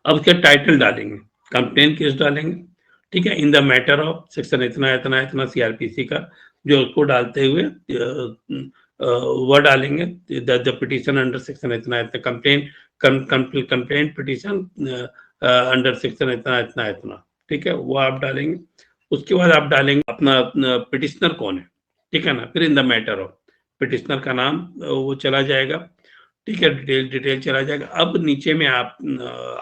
अब उसका टाइटल डालेंगे, कंप्लेंट केस डालेंगे, ठीक है? In the matter of section इतना, इतना, इतना सीआरपीसी का जो उसको डालते हुए वह डालेंगे द पिटीशन अंडर सेक्शन इतना, इतना कंप्लेंट पिटीशन अंडर सेक्शन इतना, इतना, इतना, ठीक है? वो आप डालेंगे। उसके बाद आप डालेंगे अपना पिटिशनर कौन है, ठीक है ना? फिर in the matter of petitioner का नाम वो चला जाएगा, ठीक है? डिटेल चला जाएगा। अब नीचे में आप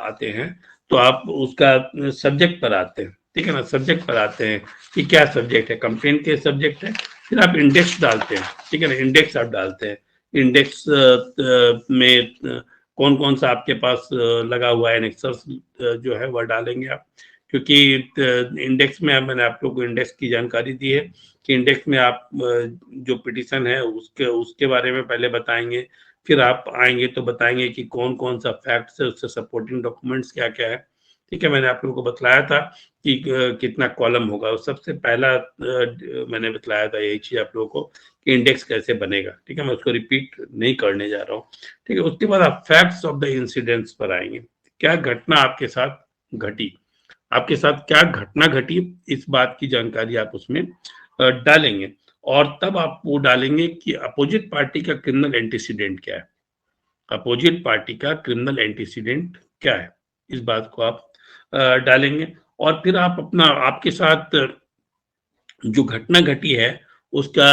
आते हैं तो आप उसका सब्जेक्ट पर आते हैं, ठीक है ना? सब्जेक्ट पर आते हैं कि क्या सब्जेक्ट है, कंप्लेंट के सब्जेक्ट है। फिर आप इंडेक्स डालते हैं, ठीक है ना? इंडेक्स आप डालते हैं। इंडेक्स में कौन-कौन सा आपके पास लगा हुआ है एनेक्सर्स जो है वह डालेंगे आप। क्योंकि इंडेक्स में मैंने आप लोगों को इंडेक्स की जानकारी दी है कि इंडेक्स में आप जो पिटीशन है उसके बारे में पहले बताएँगे, फिर आप आएँगे तो बताएँगे कि कौन-कौन सा फैक्ट्स है, उससे सपोर्टिंग डॉक्यूमेंट्स क्या-क्या है, ठीक है? मैंने आप लोगों को बतलाया था कि कितना कॉलम होगा और सबसे पहला मैंने बतलाया था यही चीज़ आप लोगों को कि इंडेक्स कैसे बनेगा, ठीक है? मैं उसको रिपीट नहीं करने जा रहा हूँ, ठीक है? उसके बाद आप फैक्ट्स ऑफ द इंसिडेंट्स पर आएँगे, क्या घटना आपके साथ घटी, आपके साथ क्या घटना घटी, इस बात की जानकारी आप उसमें डालेंगे। और तब आप वो डालेंगे कि अपोजिट पार्टी का क्रिमिनल एंटीसीडेंट क्या है, अपोजिट पार्टी का क्रिमिनल एंटीसीडेंट क्या है, इस बात को आप डालेंगे। और फिर आप अपना, आपके साथ जो घटना घटी है उसका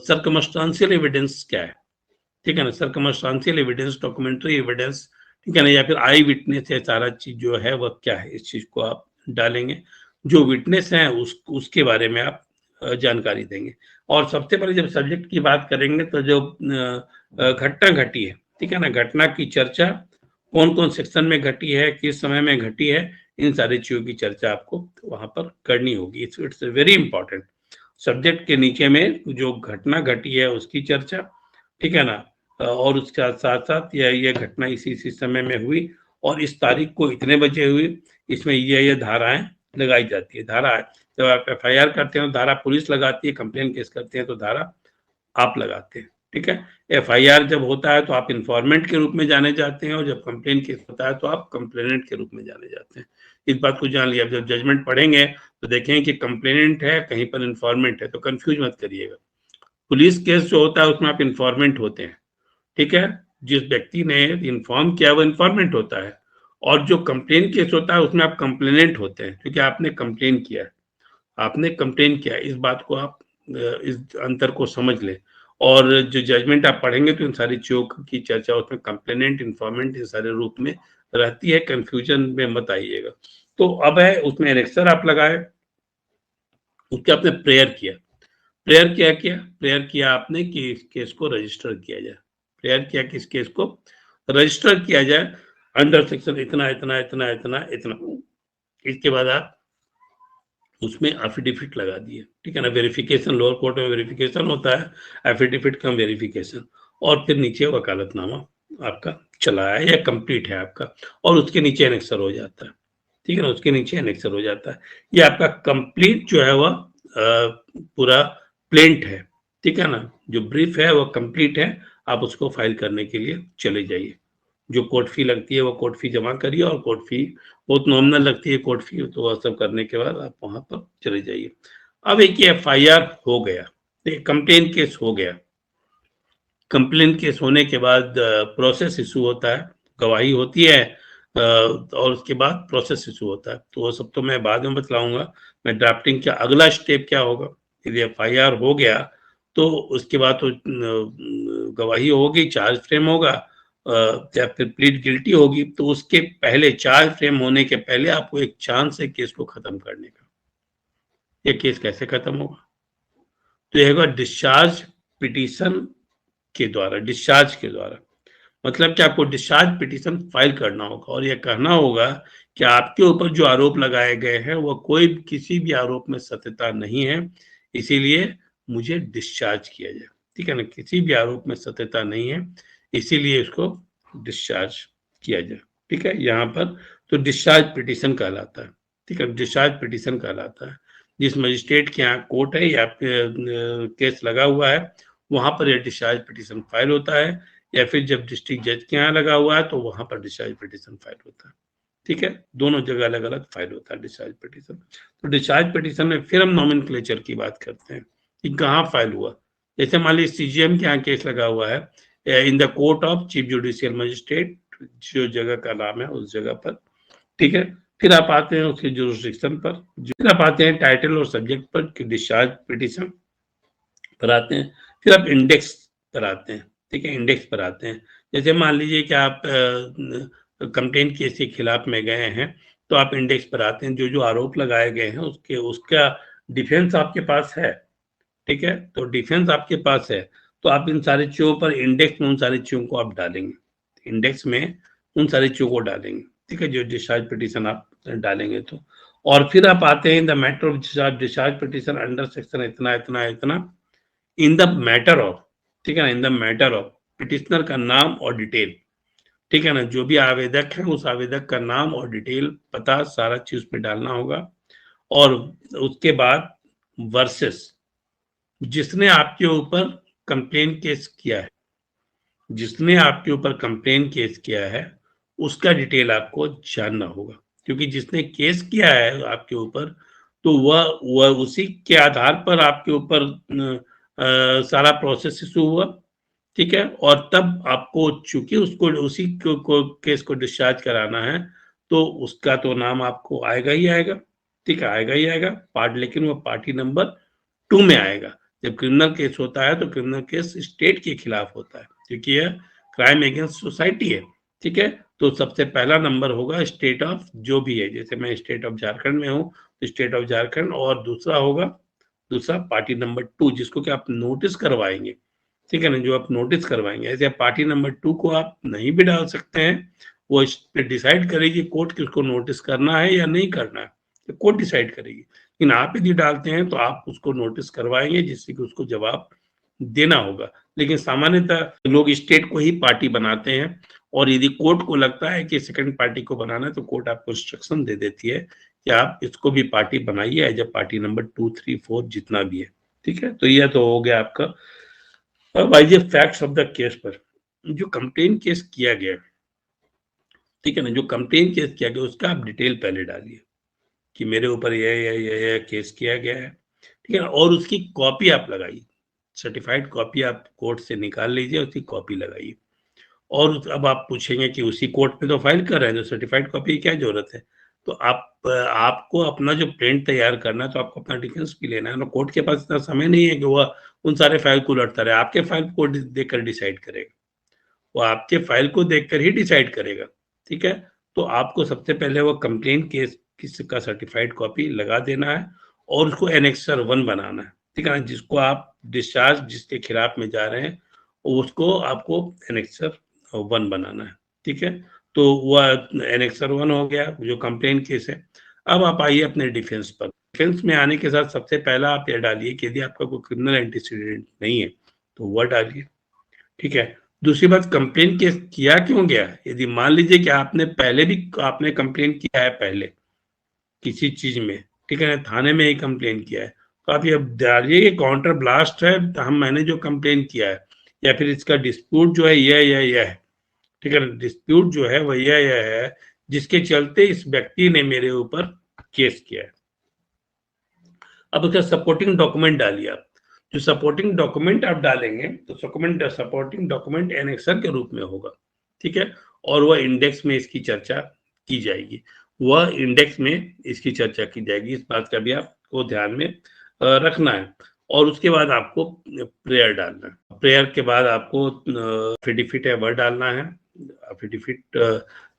सर्कमस्टांशियल एविडेंस क्या है, ठीक है ना, सर्कमस्टांशियल एविडेंस, डॉक्यूमेंट्री एविडेंस, ठीक है ना, या फिर आई विटनेस है, सारा चीज जो है वह क्या है, इस चीज को आप डालेंगे। जो विटनेस है उसके बारे में आप जानकारी देंगे। और सबसे पहले जब सब्जेक्ट की बात करेंगे तो जो घटना घटी है, ठीक है ना, घटना की चर्चा कौन कौन सेक्शन में घटी है, किस समय में घटी है, इन सारी चीजों की चर्चा आपको वहां पर करनी होगी। It's very important. सब्जेक्ट के नीचे में जो घटना घटी है उसकी चर्चा, ठीक है ना, और उसके साथ साथ ये घटना इसी समय में हुई और इस तारीख को इतने बजे हुई, इसमें ये धाराएं लगाई जाती है। धारा जब आप FIR करते हैं तो धारा पुलिस लगाती है, कंप्लेन केस करते हैं तो धारा आप लगाते हैं, ठीक है। FIR जब होता है तो आप इन्फॉर्मेंट के रूप में जाने जाते हैं, और जब कंप्लेन केस होता है तो आप कंप्लेनेंट के रूप में जाने जाते हैं। इस बात को जान लिया। जब जजमेंट पढ़ेंगे तो देखेंगे कि कंप्लेनेंट है, कहीं पर इन्फॉर्मेंट है, तो कंफ्यूज मत करिएगा। पुलिस केस जो होता है उसमें आप इन्फॉर्मेंट होते हैं, ठीक है, जिस व्यक्ति ने इन्फॉर्म किया वो इन्फॉर्मेंट होता है। और जो कंप्लेन केस होता है उसमें आप कंप्लेनेंट होते हैं, क्योंकि आपने कंप्लेन किया है, आपने कंप्लेन किया। इस बात को आप इस अंतर को समझ लें। और जो जजमेंट आप पढ़ेंगे तो इन सारी चीजों की चर्चा उसमें कंप्लेनेंट, इन्फॉर्मेंट, इस सारे रूप में रहती है। कंफ्यूजन में मत आइएगा। तो अब है उसमें एनेक्सर आप लगाए, उसके आपने प्रेयर किया। प्रेयर क्या किया, प्रेयर किया आपने कि इस केस को रजिस्टर किया जाए। प्रेयर किया कि इस केस को रजिस्टर किया जाए अंडर सेक्शन इतना इतना इतना इतना इतना। इसके बाद आप उसमें एफिडेविट लगा दिए, ठीक है ना, वेरिफिकेशन, लोअर कोर्ट में वेरिफिकेशन होता है, एफिडेविट कम वेरिफिकेशन, और फिर नीचे वकालतनामा आपका चला है या कंप्लीट है आपका, और उसके नीचे एनेक्सर हो जाता है, ठीक है ना, उसके नीचे एनेक्सर हो जाता है। ये आपका कंप्लीट जो है वह पूरा प्लेंट है, ठीक है ना, जो ब्रीफ है वह कंप्लीट है। आप उसको फाइल करने के लिए चले जाइए। जो कोर्ट फी लगती है वो कोर्ट फी जमा करिए, और कोर्ट फी बहुत नॉमिनल लगती है कोर्ट फी, तो वह सब करने के बाद आप वहां पर चले जाइए। अब एक FIR हो गया, एक कंप्लेन केस हो गया। कंप्लेन केस होने के बाद प्रोसेस इशू होता है, गवाही होती है, और उसके बाद प्रोसेस इशू होता है। तो वो सब तो मैं बाद में बतलाऊंगा। मैं ड्राफ्टिंग का अगला स्टेप क्या होगा, यदि FIR हो गया तो उसके बाद तो गवाही होगी, चार्ज फ्रेम होगा, या फिर प्लीड गिल्टी होगी। तो उसके पहले, चार्ज फ्रेम होने के पहले आपको एक चांस है केस को खत्म करने का। ये केस कैसे खत्म होगा, तो यह होगा डिस्चार्ज पिटीशन के द्वारा, डिस्चार्ज के द्वारा। मतलब कि आपको डिस्चार्ज पिटीशन फाइल करना होगा और यह कहना होगा कि आपके ऊपर जो आरोप लगाए गए हैं वह कोई किसी भी आरोप में सत्यता नहीं है, इसीलिए मुझे डिस्चार्ज किया जाए, ठीक है ना, किसी भी आरोप में सत्यता नहीं है, इसीलिए इसको डिस्चार्ज किया जाए, ठीक है। यहाँ पर तो डिस्चार्ज पिटीशन कहलाता है, ठीक है, डिस्चार्ज पिटीशन कहलाता है। जिस मजिस्ट्रेट के यहाँ कोर्ट है या केस लगा हुआ है वहां पर यह डिस्चार्ज पिटीशन फाइल होता है, या फिर जब डिस्ट्रिक्ट जज के यहाँ लगा हुआ है तो वहां पर डिस्चार्ज पिटीशन फाइल होता है, ठीक है। दोनों जगह अलग अलग फाइल होता है डिस्चार्ज पिटीशन। तो डिस्चार्ज पिटीशन में फिर हम नॉमेनक्लेचर की बात करते हैं कि कहाँ फाइल हुआ। जैसे मान लीजिए CGM के यहाँ केस लगा हुआ है इन the court of chief judicial magistrate, जो जगह का नाम है उस जगह पर, ठीक है। फिर आप आते हैं उसके जुरिस्डिक्शन पर, फिर आप आते हैं टाइटल और सब्जेक्ट पर कि डिस्चार्ज पिटीशन पर आते हैं, फिर आप इंडेक्स पर आते हैं, ठीक है, इंडेक्स पर आते हैं। जैसे मान लीजिए कि आप कंप्लेंट केस के खिलाफ में गए हैं तो आप इंडेक्स पर आते हैं, जो जो आरोप लगाए गए हैं उसका डिफेंस आपके पास है, ठीक है। तो डिफेंस आपके पास है तो आप इन सारी चीजों पर इंडेक्स में उन सारी चीजों को आप डालेंगे, इंडेक्स में उन सारी चीजों को डालेंगे, ठीक है, जो डिस्चार्ज पिटीशन आप डालेंगे तो। और फिर आप आते हैं in the matter of discharge petition under section इतना इतना इतना, इन द मैटर ऑफ, ठीक है ना, in the matter of, petitioner का नाम और डिटेल, ठीक है ना, जो भी आवेदक है उस आवेदक का नाम और डिटेल, पता, सारा चीज पे डालना होगा। और उसके बाद वर्सेस, जिसने आपके ऊपर कंप्लेन केस किया है, जिसने आपके ऊपर कंप्लेन केस किया है उसका डिटेल आपको जानना होगा, क्योंकि जिसने केस किया है आपके ऊपर, तो वह उसी के आधार पर आपके ऊपर सारा प्रोसेस शुरू हुआ, ठीक है? और तब आपको चूंकि उसको उसी को केस को डिस्चार्ज कराना है, तो उसका तो नाम आपको आएगा ही आएगा, ठीक है? आएगा ही आएगा पार्ट, लेकिन वो पार्टी नंबर 2 में आएगा। जब क्रिमिनल केस होता है तो क्रिमिनल केस स्टेट के खिलाफ होता है, क्योंकि यह क्राइम अगेंस्ट सोसाइटी है, ठीक है? तो सबसे पहला नंबर होगा स्टेट ऑफ जो भी है, जैसे मैं स्टेट ऑफ झारखंड में हूँ तो स्टेट ऑफ झारखंड, और दूसरा होगा दूसरा पार्टी नंबर 2, जिसको कि आप नोटिस करवाएंगे, ठीक है ना? जो आप नोटिस करवाएंगे, ऐसे पार्टी नंबर 2 को आप नहीं भी डाल सकते हैं, वो इस पे डिसाइड करेगी कोर्ट कि उसको नोटिस करना है या नहीं करना है, तो कोर्ट डिसाइड करेगी। लेकिन आप यदि डालते हैं तो आप उसको नोटिस करवाएंगे, जिससे कि उसको जवाब देना होगा। लेकिन सामान्यतः लोग स्टेट को ही पार्टी बनाते हैं, और यदि कोर्ट को लगता है कि सेकंड पार्टी को बनाना है, तो कोर्ट आपको इंस्ट्रक्शन दे देती है कि आप इसको भी पार्टी बनाइए एज ए पार्टी नंबर 2, 3, 4 जितना भी है, ठीक है? तो यह तो हो गया आपका। अब आइए फैक्ट्स ऑफ द केस पर। जो कंप्लेन केस किया गया, ठीक है ना? जो कंप्लेन केस किया गया उसका आप डिटेल पहले डालिए कि मेरे ऊपर यह केस किया गया है, ठीक है ना? और उसकी कॉपी आप लगाइए, सर्टिफाइड कॉपी आप कोर्ट से निकाल लीजिए, उसकी कॉपी लगाइए। और अब आप पूछेंगे कि उसी कोर्ट में तो फाइल कर रहे हैं, तो सर्टिफाइड कॉपी की क्या जरूरत है? तो आपको अपना जो प्रिंट तैयार करना है, तो आपको अपना डिफेंस भी लेना है ना। कोर्ट के पास इतना समय नहीं है कि वह उन सारे फाइल को उलटता रहे, आपके फाइल को देखकर डिसाइड करेगा, वो आपके फाइल को देखकर ही डिसाइड करेगा, ठीक है? तो आपको सबसे पहले वो कंप्लेन केस का सर्टिफाइड कॉपी लगा देना है, और उसको एनेक्सर 1 बनाना है, ठीक है ना? जिसको आप डिस्चार्ज जिसके खिलाफ में जा रहे हैं, उसको आपको एनेक्सर 1 बनाना है, ठीक है? तो वह एनेक्सर 1 हो गया, जो कंप्लेन केस है। अब आप आइए अपने डिफेंस पर। डिफेंस में आने के साथ सबसे पहला आप यह डालिए कि यदि आपका कोई क्रिमिनल एंटीसीडेंट नहीं है तो वह डालिए, ठीक है? दूसरी बात, कंप्लेन केस किया क्यों गया? यदि मान लीजिए कि आपने पहले भी आपने कंप्लेन किया है पहले किसी चीज में, ठीक है ना? थाने में ही कंप्लेन किया है, तो आप ये डालिए कि काउंटर ब्लास्ट है, मैंने जो कंप्लेन किया है, या फिर इसका डिस्प्यूट जो है यह है, ठीक है ना? डिस्प्यूट जो है वह यह है, जिसके चलते इस व्यक्ति ने मेरे ऊपर केस किया है। अब उसका सपोर्टिंग डॉक्यूमेंट डालिए आप। जो सपोर्टिंग डॉक्यूमेंट आप डालेंगे, तो सपोर्टिंग डॉक्यूमेंट एनेक्सर के रूप में होगा, ठीक है? और वह इंडेक्स में इसकी चर्चा की जाएगी, वह इंडेक्स में इसकी चर्चा की जाएगी। इस बात का भी आपको ध्यान में रखना है। और उसके बाद आपको प्रेयर डालना है। प्रेयर के बाद आपको एफिडेविट है वह डालना है। एफिडेविट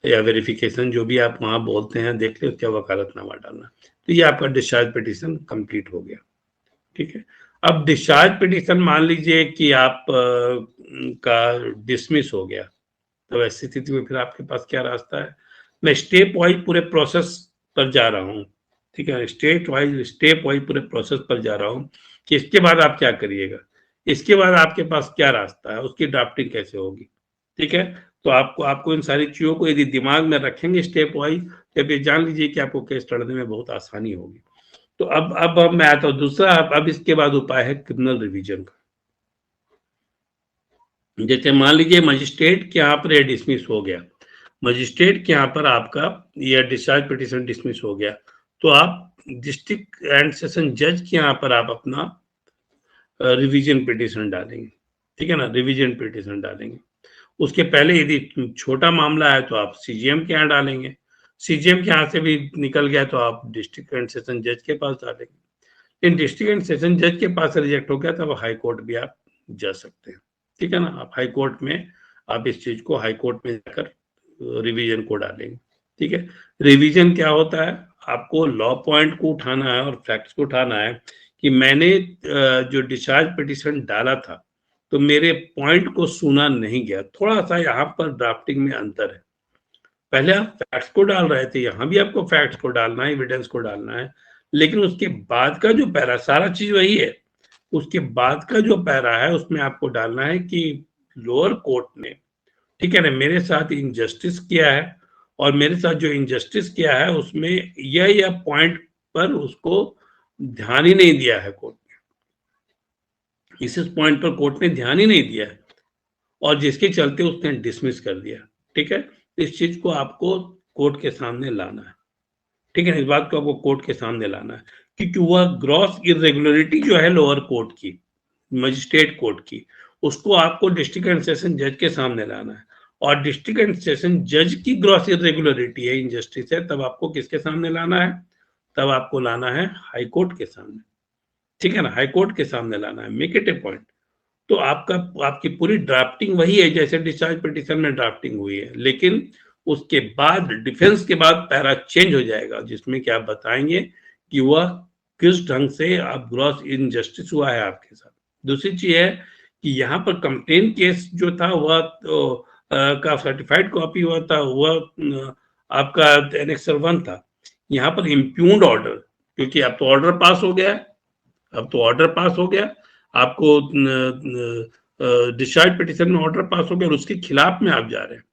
या वेरिफिकेशन जो भी आप वहां बोलते हैं, देख ले, उसका वकालतनामा डालना है। तो ये आपका डिस्चार्ज पिटीशन कंप्लीट हो गया, ठीक है? अब डिस्चार्ज पिटीशन मान लीजिए कि आप का डिसमिस हो गया, तो ऐसी स्थिति में फिर आपके पास क्या रास्ता है? मैं स्टेप वाइज पूरे प्रोसेस पर जा रहा हूँ, ठीक है? स्टेप वाइज पूरे प्रोसेस पर जा रहा हूँ कि इसके बाद आप क्या करिएगा, इसके बाद आपके पास क्या रास्ता है, उसकी ड्राफ्टिंग कैसे होगी, ठीक है? तो आपको इन सारी चीजों को यदि दिमाग में रखेंगे स्टेप वाइज, तो ये जान लीजिए कि आपको केस लड़ने में बहुत आसानी होगी। तो अब मैं आता हूँ दूसरा। अब इसके बाद उपाय है क्रिमिनल रिवीजन का। जैसे मान लीजिए मजिस्ट्रेट के यहाँ पर यह डिसमिस हो गया, मजिस्ट्रेट के यहाँ पर आपका यह डिस्चार्ज पिटीशन डिसमिस हो गया, तो आप डिस्ट्रिक्ट एंड सेशन जज के यहाँ पर आप अपना रिवीजन पिटीशन डालेंगे, ठीक है ना? रिवीजन पिटीशन डालेंगे। उसके पहले यदि छोटा मामला है तो आप सीजीएम के यहाँ डालेंगे, सीजीएम के यहाँ से भी निकल गया तो आप डिस्ट्रिक्ट एंड सेशन जज के पास डालेंगे। इन डिस्ट्रिक्ट एंड सेशन जज के पास रिजेक्ट हो गया तब हाई कोर्ट भी आप जा सकते हैं, ठीक है ना? आप हाई कोर्ट में आप इस चीज को हाई कोर्ट में जाकर रिवीजन को डालेंगे, ठीक है? रिवीजन क्या होता है? आपको लॉ पॉइंट को उठाना है और फैक्ट्स को उठाना है कि मैंने जो डिस्चार्ज पिटीशन डाला था, तो मेरे पॉइंट को सुना नहीं गया। थोड़ा सा यहाँ पर ड्राफ्टिंग में अंतर है। पहले आप फैक्ट्स को डाल रहे थे, यहाँ भी आपको फैक्ट्स को डालना है, एविडेंस को डालना है, लेकिन उसके बाद का जो पैरा, सारा चीज वही है, उसके बाद का जो पैरा है उसमें आपको डालना है कि लोअर कोर्ट ने, ठीक है ना, मेरे साथ इनजस्टिस किया है, और मेरे साथ जो इनजस्टिस किया है उसमें यह पॉइंट पर उसको ध्यान ही नहीं दिया है कोर्ट ने, इस पॉइंट पर कोर्ट ने ध्यान ही नहीं दिया है, और जिसके चलते उसने डिसमिस कर दिया, ठीक है? इस चीज को आपको कोर्ट के सामने लाना है, ठीक है ना, इस बात को आपको कोर्ट के सामने लाना है, क्योंकि वह ग्रॉस इरेगुलरिटी जो है लोअर कोर्ट की, मजिस्ट्रेट कोर्ट की, उसको आपको डिस्ट्रिक्ट एंड सेशन जज के सामने लाना है, और डिस्ट्रिक्ट एंड सेशन जज की ग्रॉस इरेगुलरिटी है, इनजस्टिस है, तब आपको किसके सामने लाना है, तब आपको लाना है हाई कोर्ट के सामने, ठीक है ना, हाई कोर्ट के सामने लाना है, मेक इट ए पॉइंट। तो आपकी पूरी ड्राफ्टिंग वही है जैसे डिस्चार्ज पिटीशन में ड्राफ्टिंग हुई है, लेकिन उसके बाद डिफेंस के बाद पैरा चेंज हो जाएगा, जिसमें कि आप बताएंगे कि वह किस ढंग से आप ग्रॉस इनजस्टिस हुआ है आपके साथ। दूसरी चीज है कि यहाँ पर कंप्लेन केस जो था वह तो, का सर्टिफाइड कॉपी हुआ था, वह आपका एनेक्सर 1 था। यहाँ पर इम्प्यून्ड ऑर्डर, क्योंकि अब तो ऑर्डर पास हो गया है, अब तो ऑर्डर पास हो गया, आपको डिस्चार्ज पिटीशन में ऑर्डर पास हो गया और उसके खिलाफ में आप जा रहे हैं।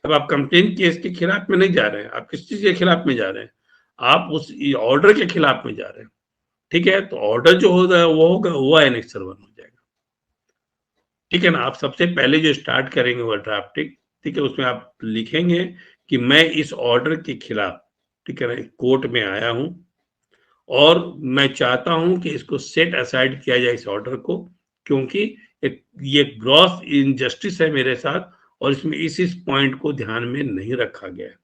अब आप कंप्लेन केस के खिलाफ में नहीं जा रहे हैं, आप किस चीज के खिलाफ में जा रहे हैं, आप उस ऑर्डर के खिलाफ में जा रहे हैं, ठीक है। तो ऑर्डर जो होगा वो होगा, वो एनेक्सर 1 हो जाएगा, ठीक है ना। आप सबसे पहले जो स्टार्ट करेंगे वो ड्राफ्टिंग, ठीक है, उसमें आप लिखेंगे कि मैं इस ऑर्डर के खिलाफ, ठीक है ना, कोर्ट में आया हूं और मैं चाहता हूं कि इसको सेट असाइड किया जाए इस ऑर्डर को, क्योंकि ये ग्रॉस इनजस्टिस है मेरे साथ और इसमें इस पॉइंट को ध्यान में नहीं रखा गया है,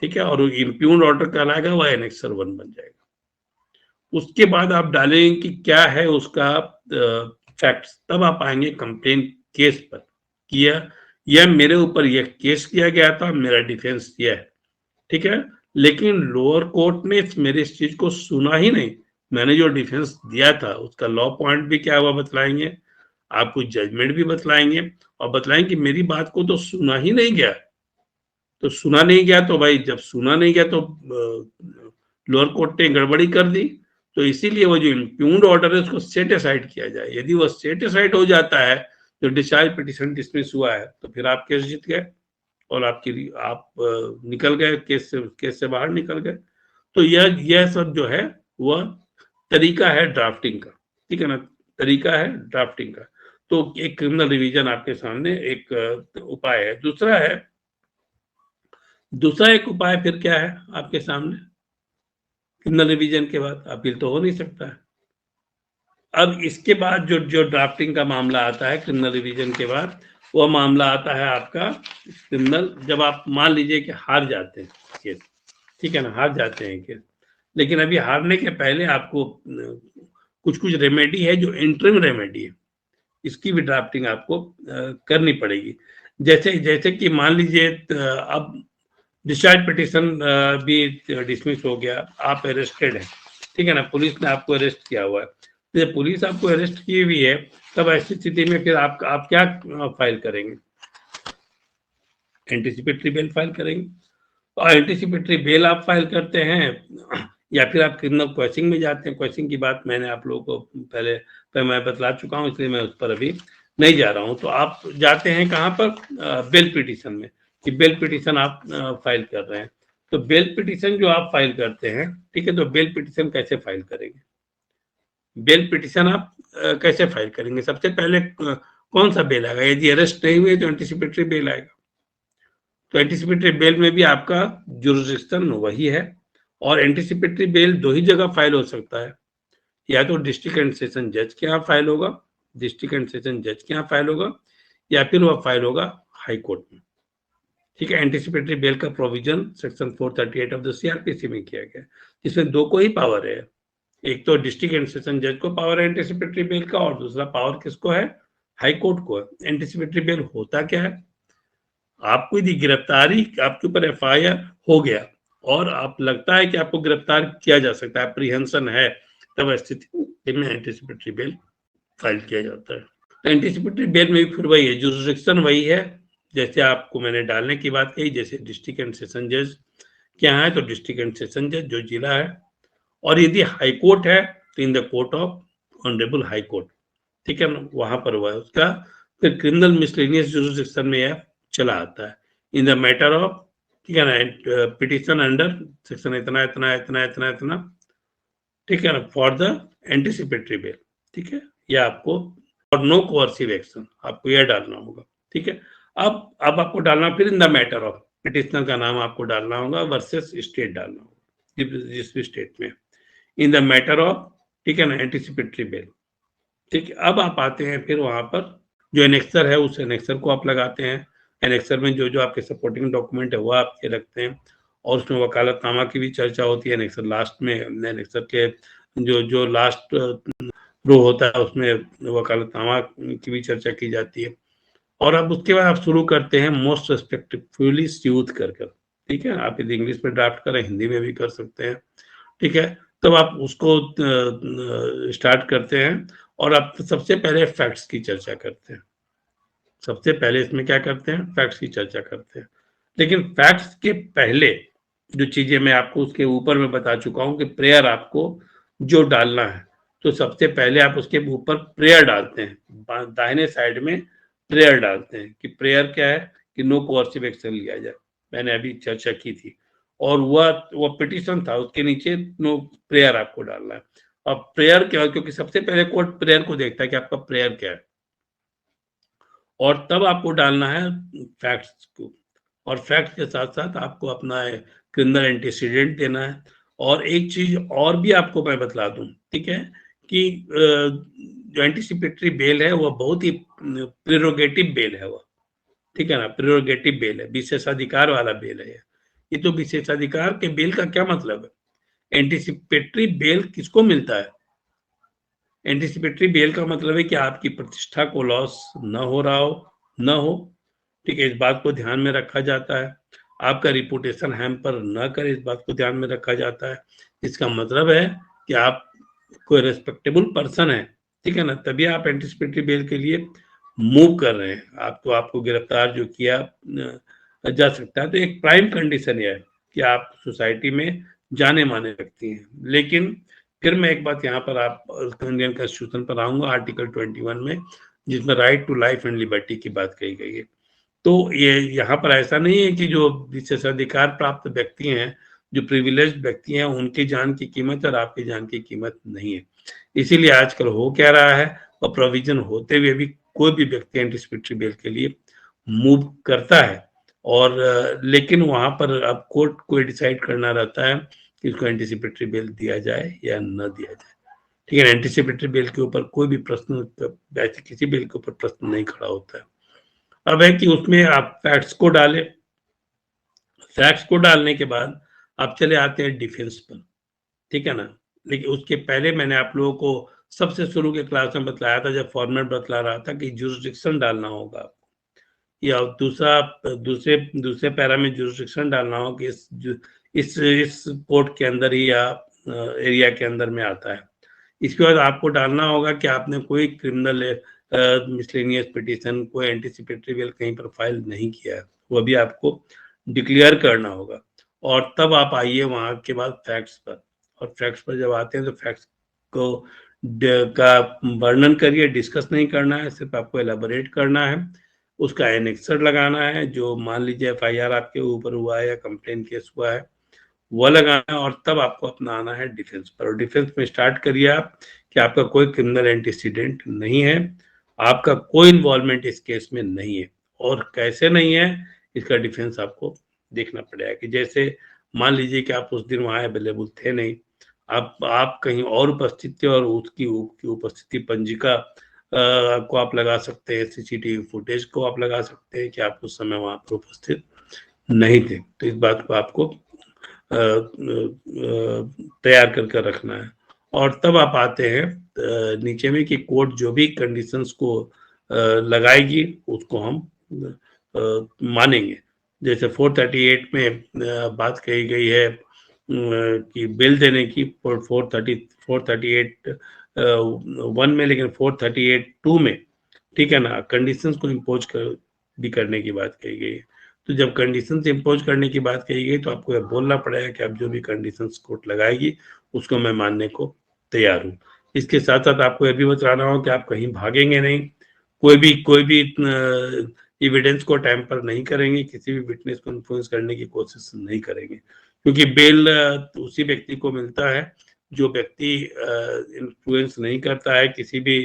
ठीक है। और इम्प्यून्ड ऑर्डर कहलाएगा, वह एनेक्सर 1 बन जाएगा। उसके बाद आप डालेंगे कि क्या है उसका फैक्ट्स, तब आप आएंगे कंप्लेन केस पर कि यह मेरे ऊपर यह केस किया गया था, मेरा डिफेंस यह है, ठीक है। लेकिन लोअर कोर्ट ने मेरे इस चीज को सुना ही नहीं, मैंने जो डिफेंस दिया था उसका लॉ पॉइंट भी क्या हुआ बतलाएंगे, आपको जजमेंट भी बतलाएंगे और बतलाएंगे कि मेरी बात को तो सुना ही नहीं गया। तो सुना नहीं गया तो भाई, जब सुना नहीं गया तो लोअर कोर्ट ने गड़बड़ी कर दी, तो इसीलिए वो जो इम्प्यून्ड ऑर्डर है उसको सेट असाइड किया जाए। यदि वो सेट असाइड हो जाता है, जो डिस्चार्ज पिटीशन डिसमिस हुआ है, तो फिर आप केस जीत गए और आप निकल गए केस से बाहर निकल गए। तो यह सब जो है वह तरीका है ड्राफ्टिंग का, ठीक है ना, तरीका है ड्राफ्टिंग का। तो एक क्रिमिनल रिवीजन आपके सामने एक उपाय है। दूसरा एक उपाय फिर क्या है आपके सामने, क्रिमिनल रिवीजन के बाद अपील तो हो नहीं सकता है। अब इसके बाद जो जो ड्राफ्टिंग का मामला आता है क्रिमिनल रिवीजन के बाद, वह मामला आता है आपका क्रिमिनल, जब आप मान लीजिए कि हार जाते हैं केस, ठीक है ना, हार जाते हैं केस, लेकिन अभी हारने के पहले आपको कुछ कुछ रेमेडी है जो इंटरिम रेमेडी है, इसकी भी ड्राफ्टिंग आपको करनी पड़ेगी। जैसे जैसे कि मान लीजिए अब डिस्चार्ज पिटीशन भी डिसमिस हो गया, आप अरेस्टेड हैं, ठीक है ना, पुलिस ने आपको अरेस्ट किया हुआ है। तो पुलिस आपको अरेस्ट की हुई है, तब ऐसी स्थिति में फिर आप क्या फाइल करेंगे, एंटीसिपेटरी बेल फाइल करेंगे। और एंटीसिपेटरी बेल आप फाइल करते हैं या फिर आप क्रिमिनल क्वेशिंग में जाते हैं। क्वेशिंग की बात मैंने आप लोगों को पहले मैं बतला चुका हूं, इसलिए मैं उस पर अभी नहीं जा रहा हूं। तो आप जाते हैं कहां पर, बेल पिटीशन में, कि बेल पिटीशन आप फाइल कर रहे हैं। तो बेल पिटीशन जो आप फाइल करते हैं, ठीक है, तो बेल पिटीशन कैसे फाइल करेंगे, बेल पिटीशन आप कैसे फाइल करेंगे, सबसे पहले कौन सा बेल आएगा, यदि अरेस्ट नहीं हुए तो एंटीसिपेटरी बेल आएगा। तो एंटीसिपेटरी बेल में भी आपका जुरिस्डिक्शन वही है, और एंटीसिपेटरी बेल दो ही जगह फाइल हो सकता है, या तो डिस्ट्रिक्ट एंड सेशन जज के यहाँ फाइल होगा, डिस्ट्रिक्ट एंड सेशन जज के यहाँ फाइल होगा, या फिर वह फाइल होगा हाई कोर्ट में, ठीक है। एंटीसिपेटरी बेल का provision section 438 of the CrPC में किया गया है, जिसमें दो को ही पावर है, एक तो डिस्ट्रिक्ट एंड सेशन जज को पावर है एंटीसिपेटरी बेल का, और दूसरा पावर किसको है, हाई कोर्ट को है। एंटीसिपेटरी बेल होता क्या है, आपको यदि गिरफ्तारी, आपके ऊपर एफआईआर हो गया और आप लगता है कि आपको गिरफ्तार किया जा सकता है, अप्रीहेंशन है, तब स्थिति में एंटीसिपेटरी बेल फाइल किया जाता है। तो एंटीसिपेटरी बेल में भी फिर वही है, जुरिस्डिक्शन वही है, जैसे आपको मैंने डालने की बात कही, जैसे डिस्ट्रिक्ट एंड सेशन जज क्या है, तो डिस्ट्रिक्ट एंड सेशन जज जो जिला है, और यदि हाई कोर्ट है तो in the court of honourable high court, ठीक है ना, वहां पर हुआ है उसका। फिर क्रिमिनल मिसलेनियस जुरिस्डिक्शन में यह चला आता है, इन द मैटर ऑफ, ठीक है ना, पिटीशन अंडर सेक्शन इतना इतना इतना इतना इतना, ठीक है ना, फॉर द एंटीसिपेटरी बेल, ठीक है, या आपको और नो कोअर्सिव एक्शन आपको यह डालना होगा, ठीक है। अब आपको डालना फिर in the matter of, petitioner का नाम आपको डालना होगा वर्सेस स्टेट डालना होगा, जिस भी स्टेट में, इन द मैटर ऑफ, ठीक है ना, एंटीसिपेटरी बेल। ठीक है, अब आप आते हैं फिर वहां पर जो एनेक्सर है उस एनेक्सर को आप लगाते हैं। एनेक्सर में जो जो आपके सपोर्टिंग डॉक्यूमेंट है वो आप ये रखते हैं, और उसमें वकालतनामा की भी चर्चा होती है। एनेक्सर लास्ट में, एनेक्सर के जो जो लास्ट रो होता है उसमें वकालतनामा की भी चर्चा की जाती है। और अब उसके बाद आप शुरू करते हैं मोस्ट रेस्पेक्टफुली स्यूथ कर कर। ठीक है, आप यदि इंग्लिश में ड्राफ्ट करें हिंदी में भी कर सकते हैं। ठीक है, तब आप उसको स्टार्ट करते हैं और आप सबसे पहले फैक्ट्स की चर्चा करते हैं। सबसे पहले इसमें क्या करते हैं, फैक्ट्स की चर्चा करते हैं। लेकिन फैक्ट्स के पहले जो चीजें मैं आपको उसके ऊपर में बता चुका हूं कि प्रेयर आपको जो डालना है, तो सबसे पहले आप उसके ऊपर प्रेयर डालते हैं, दाहिने साइड में प्रेयर डालते हैं कि प्रेयर क्या है कि नो कोर्सिव एक्शन लिया जाए, मैंने अभी चर्चा की थी। और वह पिटिशन था, उसके नीचे नो प्रेयर आपको डालना है। अब प्रेयर क्या है, क्योंकि सबसे पहले कोर्ट प्रेयर को देखता है कि आपका प्रेयर क्या है, और तब आपको डालना है फैक्ट्स को। और फैक्ट्स के साथ साथ आपको अपना क्रिमिनल एंटीसीडेंट देना है। और एक चीज और भी आपको मैं बतला दूं, ठीक है, कि जो एंटीसिपेटरी बेल है वह बहुत ही प्रेरोगेटिव बेल है वह, ठीक है ना, प्रेरोगेटिव बेल है, विशेषाधिकार वाला बेल है ये। तो विशेषाधिकार के बेल का क्या मतलब है, एंटीसिपेटरी बेल किसको मिलता है, एंटीसिपेटरी बेल का मतलब है कि आपकी प्रतिष्ठा को लॉस न हो रहा हो, ठीक है, इस बात को ध्यान में रखा जाता है। आपका रिपुटेशन हैम्पर न करे, इस बात को ध्यान में रखा जाता है। इसका मतलब है कि आप कोई रेस्पेक्टेबल पर्सन है, ठीक है ना, तभी आप एंटीसिपेटरी बेल के लिए मूव कर रहे हैं। आपको गिरफ्तार जो किया जा सकता है। तो एक प्राइम कंडीशन यह है कि आप सोसाइटी में जाने माने व्यक्ति हैं। लेकिन फिर मैं एक बात यहाँ पर आप इंडियन कॉन्स्टिट्यूशन पर आऊंगा, आर्टिकल 21 में, जिसमें right to life and liberty की बात कही गई है। तो ये यहाँ पर ऐसा नहीं है कि जो विशेषाधिकार प्राप्त व्यक्ति हैं, जो प्रिविलेज व्यक्ति हैं, उनकी जान की कीमत और आपकी जान की कीमत नहीं है। इसीलिए आजकल हो क्या रहा है, और प्रोविजन होते हुए भी कोई भी व्यक्ति एंटीसिपेटरी बेल के लिए मूव करता है। और लेकिन वहां पर अब कोर्ट को डिसाइड करना रहता है कि इसको एंटीसिपेटरी बेल दिया जाए या न दिया जाए। ठीक है, एंटीसिपेटरी बेल के ऊपर कोई भी प्रश्न, वैसे किसी बेल के ऊपर प्रश्न नहीं खड़ा होता है। अब है कि उसमें आप फैक्ट्स को डालें, फैक्ट्स को डालने के बाद आप चले आते हैं डिफेंस पर, ठीक है ना। लेकिन उसके पहले मैंने आप लोगों को सबसे शुरू के क्लास में बतलाया था, जब फॉर्मेट बतला रहा था कि जुरिस्डिक्शन डालना होगा आपको, या दूसरा दूसरे दूसरे पैरा में जुरिस्डिक्शन डालना हो कि इस कोर्ट के अंदर ही या एरिया के अंदर में आता है। इसके बाद आपको डालना होगा कि आपने कोई क्रिमिनल मिसलेनियस पिटीशन, कोई एंटीसिपेटरी बेल कहीं पर फाइल नहीं किया है, वो भी आपको डिक्लेयर करना होगा। और तब आप आइए वहां के बाद फैक्ट्स पर। और फैक्ट्स पर जब आते हैं तो फैक्ट्स को का वर्णन करिए, डिस्कस नहीं करना है, सिर्फ आपको एलाबोरेट करना है। उसका एनेक्सर लगाना है, जो मान लीजिए एफआईआर आपके ऊपर हुआ है या कंप्लेन केस हुआ है वो लगाना है। और तब आपको अपना आना है डिफेंस पर। और डिफेंस में स्टार्ट करिए आप कि आपका कोई क्रिमिनल एंटीसीडेंट नहीं है, आपका कोई इन्वॉल्वमेंट इस केस में नहीं है। और कैसे नहीं है, इसका डिफेंस आपको देखना पड़ेगा। कि जैसे मान लीजिए कि आप उस दिन वहां अवेलेबल थे नहीं, आप कहीं और उपस्थित थे, और उसकी उपस्थिति पंजिका को आप लगा सकते हैं, सीसीटीवी फुटेज को आप लगा सकते हैं कि आप उस समय वहां पर उपस्थित नहीं थे। तो इस बात को आपको तैयार करके रखना है। और तब आप आते हैं नीचे में कि कोर्ट जो भी कंडीशंस को लगाएगी उसको हम मानेंगे। जैसे 438 में बात कही गई है कि बिल देने की, 438 1 में, लेकिन 438 2 में, ठीक है ना, कंडीशंस को इम्पोज भी करने की बात कही गई है। तो जब कंडीशंस इम्पोज करने की बात कही गई तो आपको यह बोलना पड़ेगा कि आप जो भी कंडीशंस कोर्ट लगाएगी उसको मैं मानने को तैयार हूँ। इसके साथ साथ आपको यह भी बताना हो कि आप कहीं भागेंगे नहीं, कोई भी एविडेंस को टैम्पर नहीं करेंगे, किसी भी विटनेस को इन्फ्लुएंस करने की कोशिश नहीं करेंगे। क्योंकि बेल उसी व्यक्ति को मिलता है जो व्यक्ति इन्फ्लुएंस नहीं करता है, किसी भी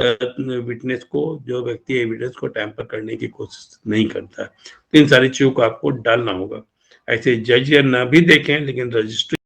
विटनेस को, जो व्यक्ति एविडेंस को टैंपर करने की कोशिश नहीं करता है। तो इन सारी चीज़ों को आपको डालना होगा। ऐसे जज या ना भी देखें, लेकिन रजिस्ट्री